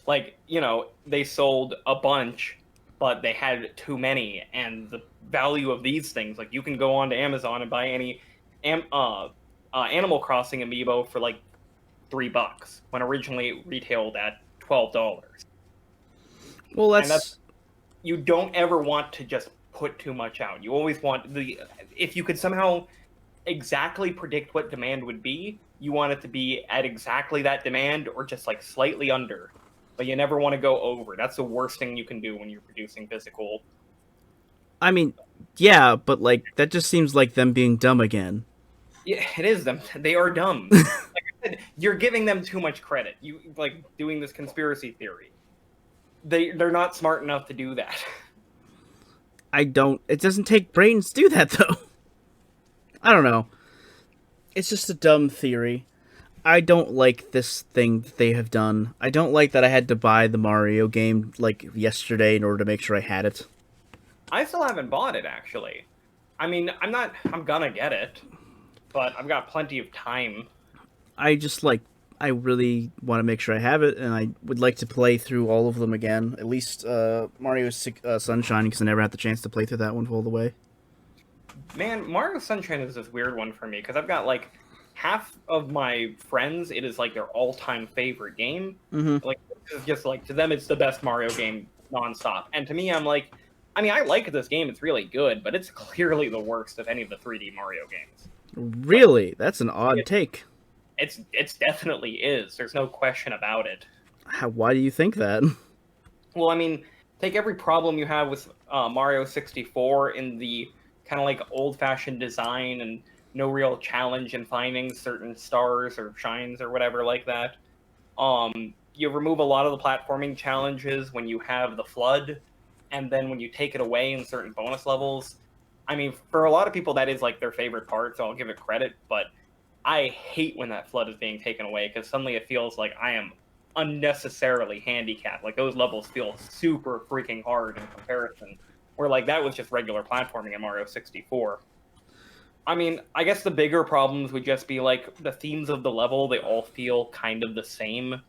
Like, you know, they sold a bunch, but they had too many. And the value of these things, like, you can go onto Amazon and buy any Animal Crossing amiibo for like $3 when originally it retailed at $12. Well, that's you don't ever want to just put too much out. You always want if you could somehow exactly predict what demand would be, you want it to be at exactly that demand or just like slightly under. But you never want to go over. That's the worst thing you can do when you're producing physical. I mean, yeah, but like that just seems like them being dumb again. Yeah, it is them. They are dumb. Like I said, you're giving them too much credit. You like doing this conspiracy theory. They're not smart enough to do that. It doesn't take brains to do that though. I don't know. It's just a dumb theory. I don't like this thing that they have done. I don't like that I had to buy the Mario game, like, yesterday in order to make sure I had it. I still haven't bought it, actually. I mean, I'm gonna get it, but I've got plenty of time. I really want to make sure I have it, and I would like to play through all of them again. At least Mario Sunshine, because I never had the chance to play through that one all the way. Man, Mario Sunshine is this weird one for me, because I've got, like, half of my friends, it is, like, their all-time favorite game. Mm-hmm. Like, it's just, like, to them, it's the best Mario game nonstop. And to me, I'm like, I mean, I like this game, it's really good, but it's clearly the worst of any of the 3D Mario games. Really? That's an odd take. It's definitely is. There's no question about it. Why do you think that? Well, I mean, take every problem you have with Mario 64 in the kind of like old-fashioned design and no real challenge in finding certain stars or shines or whatever like that. You remove a lot of the platforming challenges when you have the flood, and then when you take it away in certain bonus levels. I mean, for a lot of people, that is like their favorite part, so I'll give it credit, but I hate when that flood is being taken away, because suddenly it feels like I am unnecessarily handicapped. Like, those levels feel super freaking hard in comparison, where, like, that was just regular platforming in Mario 64. I mean, I guess the bigger problems would just be, like, the themes of the level, they all feel kind of the same.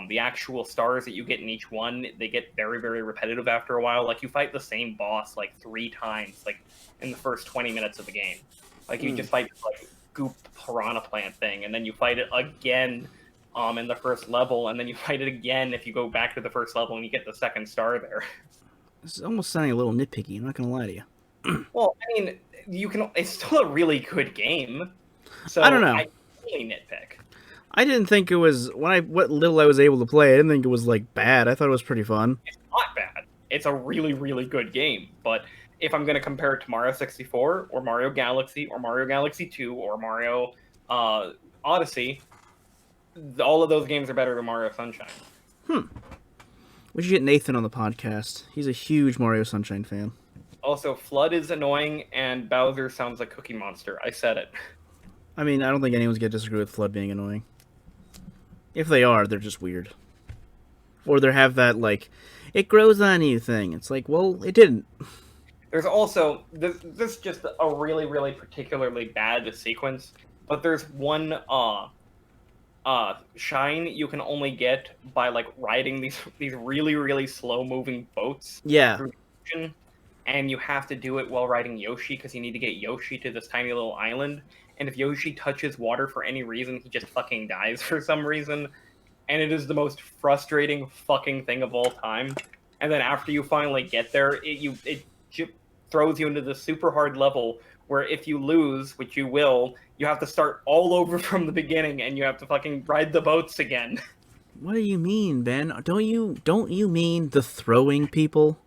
The actual stars that you get in each one, they get very, very repetitive after a while. Like, you fight the same boss, like, 3 times, like, in the first 20 minutes of the game. Like, you just fight, like, goop piranha plant thing, and then you fight it again in the first level, and then you fight it again if you go back to the first level and you get the second star there. This is almost sounding a little nitpicky, I'm not gonna lie to you. Well, I mean, it's still a really good game, so I don't know. I really nitpick. I didn't think it was, what little I was able to play, I didn't think it was, like, bad. I thought it was pretty fun. It's not bad. It's a really, really good game, but if I'm going to compare it to Mario 64, or Mario Galaxy, or Mario Galaxy 2, or Mario Odyssey, all of those games are better than Mario Sunshine. We should get Nathan on the podcast. He's a huge Mario Sunshine fan. Also, Flood is annoying, and Bowser sounds like Cookie Monster. I said it. I mean, I don't think anyone's going to disagree with Flood being annoying. If they are, they're just weird. Or they have that, like, it grows on you thing. It's like, well, it didn't. There's also, this is just a really, really particularly bad sequence, but there's one shine you can only get by, like, riding these really, really slow-moving boats. Yeah. Through the ocean, and you have to do it while riding Yoshi, because you need to get Yoshi to this tiny little island, and if Yoshi touches water for any reason, he just fucking dies for some reason, and it is the most frustrating fucking thing of all time. And then after you finally get there, it throws you into this super hard level where if you lose, which you will, you have to start all over from the beginning and you have to fucking ride the boats again. What do you mean, Ben? Don't you mean the throwing people?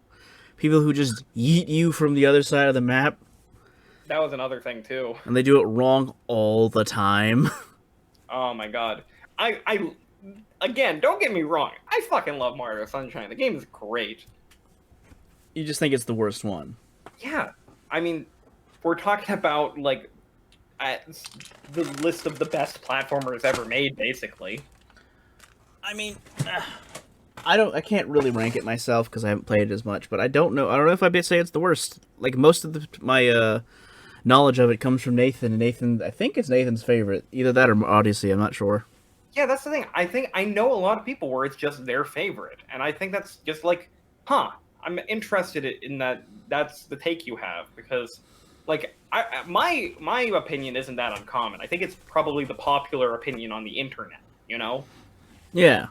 People who just yeet you from the other side of the map? That was another thing too. And they do it wrong all the time. Oh my god. I again, don't get me wrong. I fucking love Mario Sunshine. The game is great. You just think it's the worst one. Yeah. I mean, we're talking about, like, the list of the best platformers ever made, basically. I mean, I can't really rank it myself because I haven't played it as much, but I don't know if I'd say it's the worst. Like, most of my knowledge of it comes from Nathan, and Nathan, I think it's Nathan's favorite. Either that or Odyssey, I'm not sure. Yeah, that's the thing. I know a lot of people where it's just their favorite, and I think that's just like, I'm interested in that. That's the take you have, because, like, my opinion isn't that uncommon. I think it's probably the popular opinion on the internet, you know? Yeah.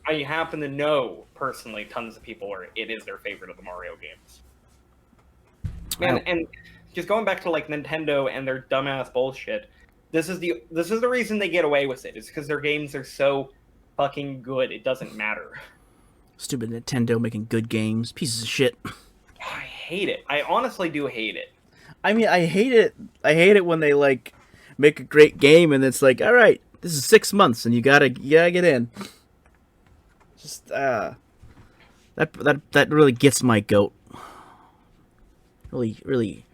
I happen to know, personally, tons of people where it is their favorite of the Mario games. Man, and just going back to, like, Nintendo and their dumbass bullshit, this is the reason they get away with it. It's because their games are so fucking good, it doesn't matter. Stupid Nintendo making good games. Pieces of shit. I hate it. I honestly do hate it. I mean, I hate it. I hate it when they, like, make a great game and it's like, all right, this is 6 months and you gotta get in. Just that really gets my goat. Really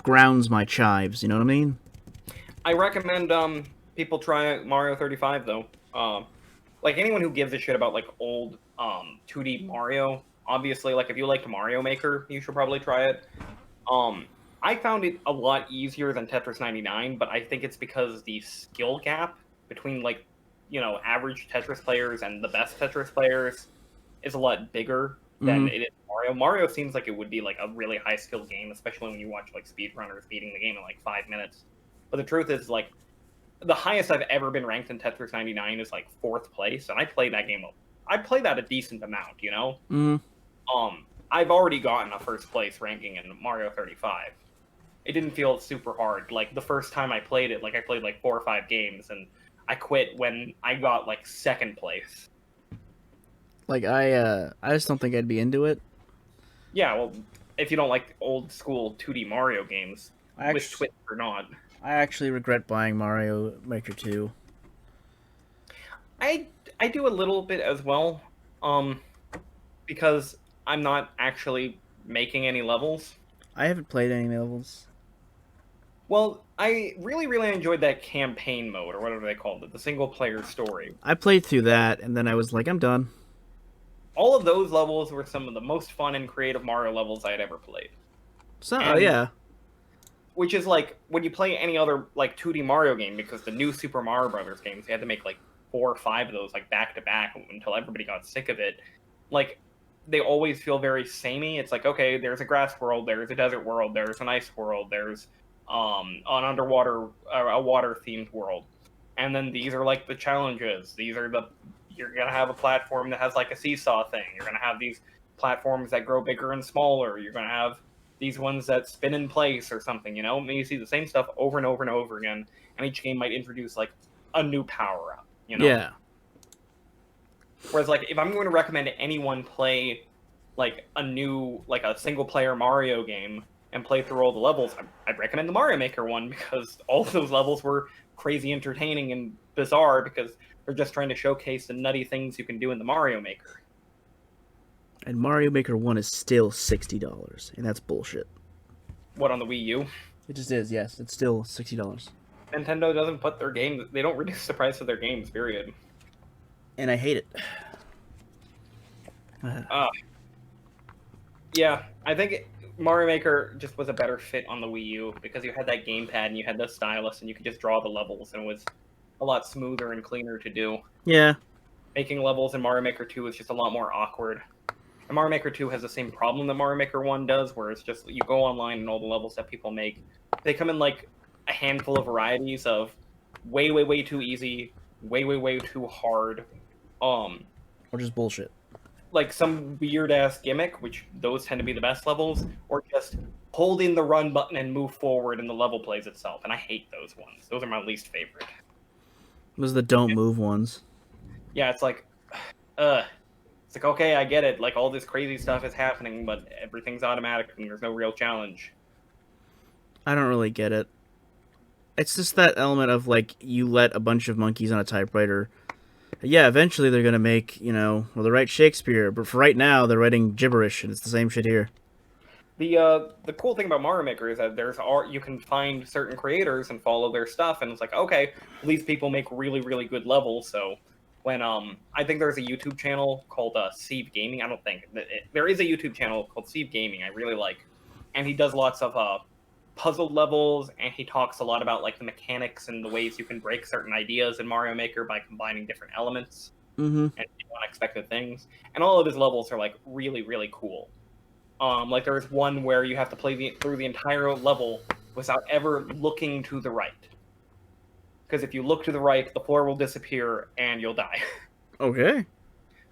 grounds my chives. You know what I mean? I recommend people try Mario 35 though. Like anyone who gives a shit about like old 2D Mario, obviously, like if you liked Mario Maker, you should probably try it. I found it a lot easier than Tetris 99, but I think it's because the skill gap between like, average Tetris players and the best Tetris players is a lot bigger than it is Mario. Mario seems like it would be like a really high skill game, especially when you watch like speedrunners beating the game in like 5 minutes. But the truth is, like, the highest I've ever been ranked in Tetris 99 is like 4th place, and I played that game. I played that a decent amount, I've already gotten a 1st place ranking in Mario 35. It didn't feel super hard. Like the first time I played it, like I played like 4 or 5 games, and I quit when I got like 2nd place. Like I just don't think I'd be into it. Yeah, well, if you don't like old school 2D Mario games, with twist or not. I actually regret buying Mario Maker 2. I do a little bit as well, because I'm not actually making any levels. I haven't played any levels. Well, I really, really enjoyed that campaign mode, or whatever they called it, the single-player story. I played through that, and then I was like, I'm done. All of those levels were some of the most fun and creative Mario levels I had ever played. So, yeah. Which is like, when you play any other, like, 2D Mario game, because the new Super Mario Brothers games, they had to make, like, 4 or 5 of those, like, back-to-back until everybody got sick of it. Like, they always feel very samey. It's like, okay, there's a grass world, there's a desert world, there's an ice world, there's an underwater, a water-themed world. And then these are, like, the challenges. These are you're going to have a platform that has, like, a seesaw thing. You're going to have these platforms that grow bigger and smaller. You're going to have these ones that spin in place or something, And you see the same stuff over and over and over again, and each game might introduce, like, a new power-up, Yeah. Whereas, like, if I'm going to recommend anyone play, like, a single-player Mario game and play through all the levels, I'd recommend the Mario Maker one, because all of those levels were crazy entertaining and bizarre, because they're just trying to showcase the nutty things you can do in the Mario Maker. And Mario Maker 1 is still $60, and that's bullshit. What, on the Wii U? It just is, yes. It's still $60. Nintendo doesn't put their games... They don't reduce the price of their games, period. And I hate it. Yeah, I think Mario Maker just was a better fit on the Wii U, because you had that gamepad and you had the stylus and you could just draw the levels, and it was a lot smoother and cleaner to do. Yeah. Making levels in Mario Maker 2 is just a lot more awkward. And Mario Maker 2 has the same problem that Mario Maker 1 does, where it's just, you go online and all the levels that people make, they come in like a handful of varieties of way, way, way too easy, way, way, way too hard, or just bullshit. Like some weird-ass gimmick, which those tend to be the best levels, or just holding the run button and move forward and the level plays itself, and I hate those ones. Those are my least favorite. Those are the don't move ones. Yeah, it's like, it's like, okay, I get it, like, all this crazy stuff is happening, but everything's automatic and there's no real challenge. I don't really get it. It's just that element of, like, you let a bunch of monkeys on a typewriter. Yeah, eventually they're gonna make, they'll write Shakespeare, but for right now, they're writing gibberish, and it's the same shit here. The cool thing about Mario Maker is that you can find certain creators and follow their stuff, and it's like, okay, these people make really, really good levels, so when, I think there's a YouTube channel called, Steve Gaming, I don't think, there is a YouTube channel called Steve Gaming I really like, and he does lots of, puzzle levels, and he talks a lot about, like, the mechanics and the ways you can break certain ideas in Mario Maker by combining different elements and unexpected things. And all of his levels are, like, really, really cool. Like, there's one where you have to play through the entire level without ever looking to the right. Because if you look to the right, the floor will disappear, and you'll die. Okay.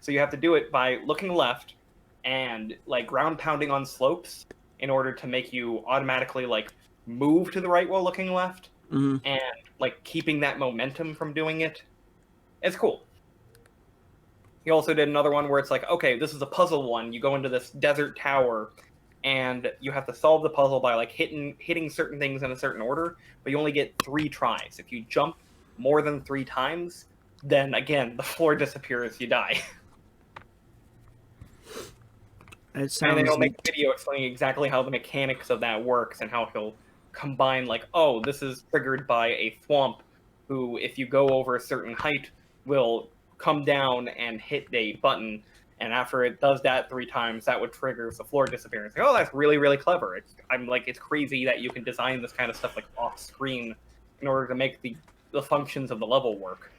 So you have to do it by looking left and, like, ground pounding on slopes in order to make you automatically, like, move to the right while looking left, and, like, keeping that momentum from doing it. It's cool. He also did another one where it's like, okay, this is a puzzle one. You go into this desert tower, and you have to solve the puzzle by, like, hitting certain things in a certain order, but you only get 3 tries. If you jump more than 3 times, then, again, the floor disappears, you die. And then he'll make a video explaining exactly how the mechanics of that works and how he'll combine like, oh, this is triggered by a thwomp who, if you go over a certain height, will come down and hit a button, and after it does that 3 times, that would trigger the floor disappearing. It's like, oh, that's really, really clever. It's crazy that you can design this kind of stuff like off screen in order to make the functions of the level work.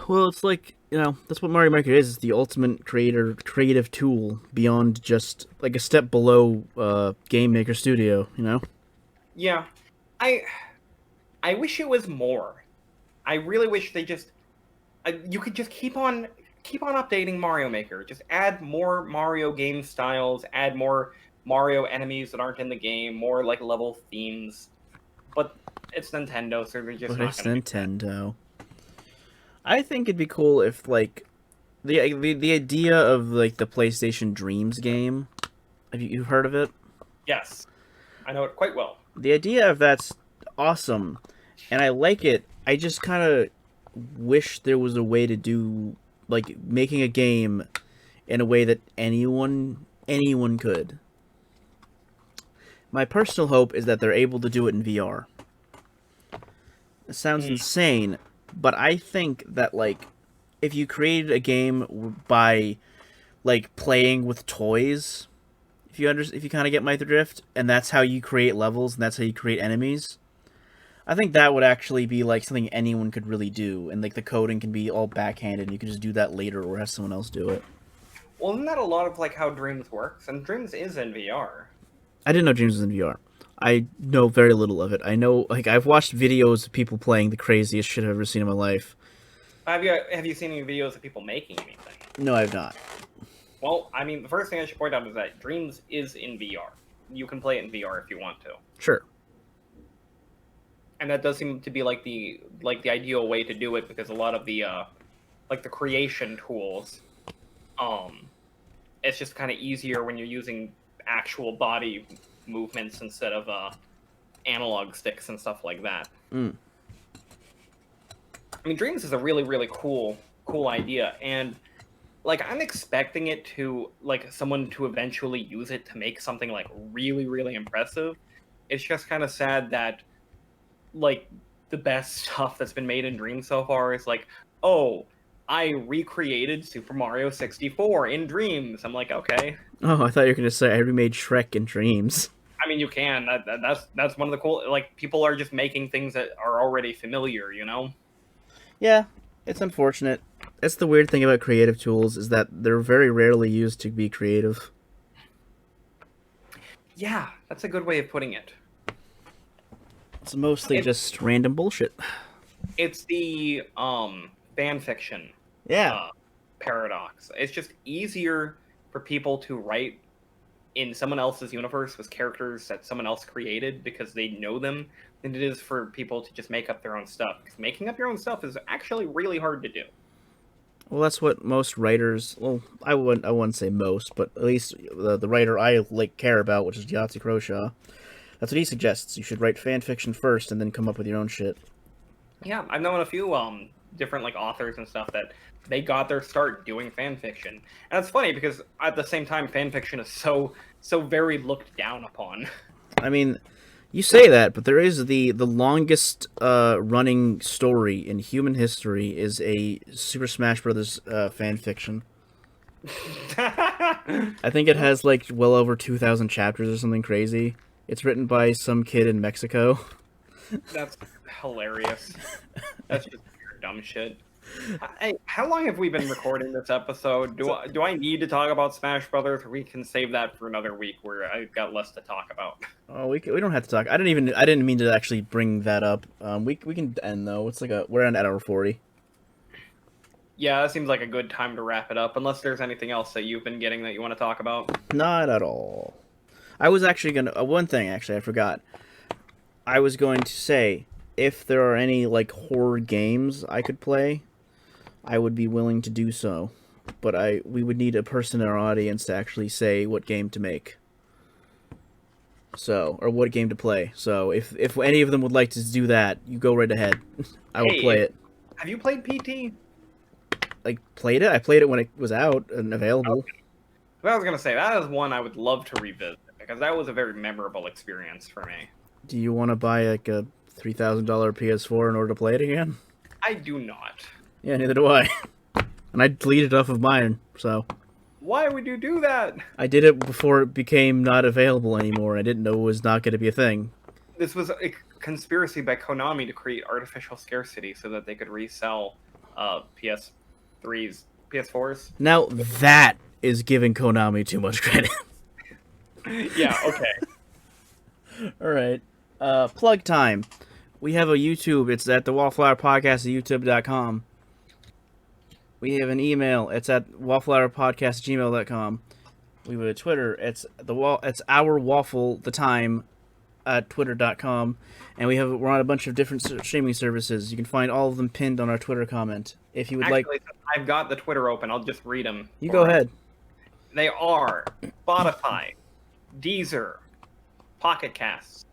Well, it's like, that's what Mario Maker is. It's the ultimate creative tool beyond just like a step below Game Maker Studio, Yeah. I wish it was more. I really wish they just you could just keep on updating Mario Maker. Just add more Mario game styles, add more Mario enemies that aren't in the game, more like level themes. But it's Nintendo, so they're just not going to do Nintendo. I think it'd be cool if like the idea of like the PlayStation Dreams game. Have you heard of it? Yes. I know it quite well. The idea of that's awesome, and I like it. I just kind of wish there was a way to do like making a game in a way that anyone could. My personal hope is that they're able to do it in VR. It sounds insane, but I think that like if you created a game by like playing with toys, if you kind of get my drift, and that's how you create levels and that's how you create enemies, I think that would actually be like something anyone could really do, and like the coding can be all backhanded and you can just do that later or have someone else do it. Well, isn't that a lot of like how Dreams works? And Dreams is in VR. I didn't know Dreams was in VR. I know very little of it. I know, like, I've watched videos of people playing the craziest shit I've ever seen in my life. Have you seen any videos of people making anything? No, I've not. Well, I mean, the first thing I should point out is that Dreams is in VR. You can play it in VR if you want to. Sure. And that does seem to be like the ideal way to do it, because a lot of the like the creation tools, it's just kind of easier when you're using actual body movements instead of analog sticks and stuff like that. I mean, Dreams is a really, really cool idea, and like I'm expecting it to like someone to eventually use it to make something like really, really impressive. It's just kind of sad that like the best stuff that's been made in Dreams so far is like, oh, I recreated Super Mario 64 in Dreams. I'm like, okay. Oh, I thought you were gonna say I remade Shrek in Dreams. I mean, you can. That's one of the cool. Like, people are just making things that are already familiar, Yeah, it's unfortunate. That's the weird thing about creative tools, is that they're very rarely used to be creative. Yeah, that's a good way of putting it. It's mostly just random bullshit. It's the fan fiction paradox. It's just easier for people to write in someone else's universe with characters that someone else created because they know them than it is for people to just make up their own stuff. Because making up your own stuff is actually really hard to do. Well, that's what most writers. Well, I wouldn't say most, but at least the writer I care about, which is Yahtzee Croshaw. That's what he suggests. You should write fan fiction first, and then come up with your own shit. Yeah, I've known a few different like authors and stuff that they got their start doing fan fiction, and it's funny because at the same time, fan fiction is so very looked down upon. I mean, you say that, but there is the longest running story in human history is a Super Smash Brothers fan fiction. I think it has like well over 2,000 chapters or something crazy. It's written by some kid in Mexico. That's hilarious. That's just pure dumb shit. Hey, how long have we been recording this episode? Do I need to talk about Smash Brothers, or we can save that for another week where I've got less to talk about? Oh, we don't have to talk. I didn't mean to actually bring that up. We can end though. It's like we're at hour 40. Yeah, that seems like a good time to wrap it up. Unless there's anything else that you've been getting that you want to talk about. Not at all. I was actually gonna one thing actually I forgot. I was going to say if there are any like horror games I could play, I would be willing to do so, but we would need a person in our audience to actually say what game to make. So, or what game to play. So, if any of them would like to do that, you go right ahead. I will play it. Have you played PT? Like, played it? I played it when it was out and available. Okay. Well, I was gonna say that is one I would love to revisit because that was a very memorable experience for me. Do you want to buy like a $3,000 PS4 in order to play it again? I do not. Yeah, neither do I. And I deleted it off of mine, so. Why would you do that? I did it before it became not available anymore. I didn't know it was not going to be a thing. This was a conspiracy by Konami to create artificial scarcity so that they could resell PS3s, PS4s. Now that is giving Konami too much credit. Yeah, okay. All right. Plug time. We have a YouTube. It's at the Waffle Hour Podcast at youtube.com. We have an email. It's at wafflehourpodcast@gmail.com. We have a Twitter. It's our waffle the time at twitter.com. And we're on a bunch of different streaming services. You can find all of them pinned on our Twitter comment. If you would like, I've got the Twitter open. I'll just read them. You go ahead. They are Spotify, Deezer, Pocket Casts,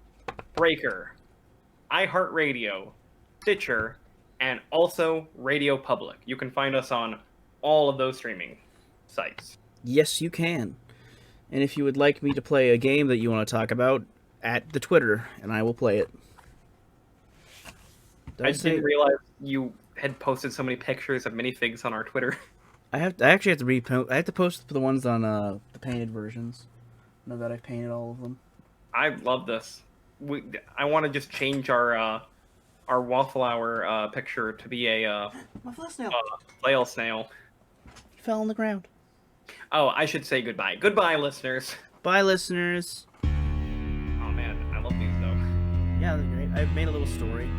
Breaker, iHeartRadio, Stitcher, and also Radio Public. You can find us on all of those streaming sites. Yes, you can. And if you would like me to play a game that you want to talk about, at the Twitter, and I will play it. I didn't realize you had posted so many pictures of minifigs on our Twitter. I actually have to repost. I have to post the ones on the painted versions. Now that I've painted all of them. I love this. I want to just change our Waffle Hour picture to be a flail snail. He fell on the ground. Oh, I should say goodbye. Goodbye, listeners. Bye, listeners. Oh man, I love these though. Yeah, they're great. I've made a little story.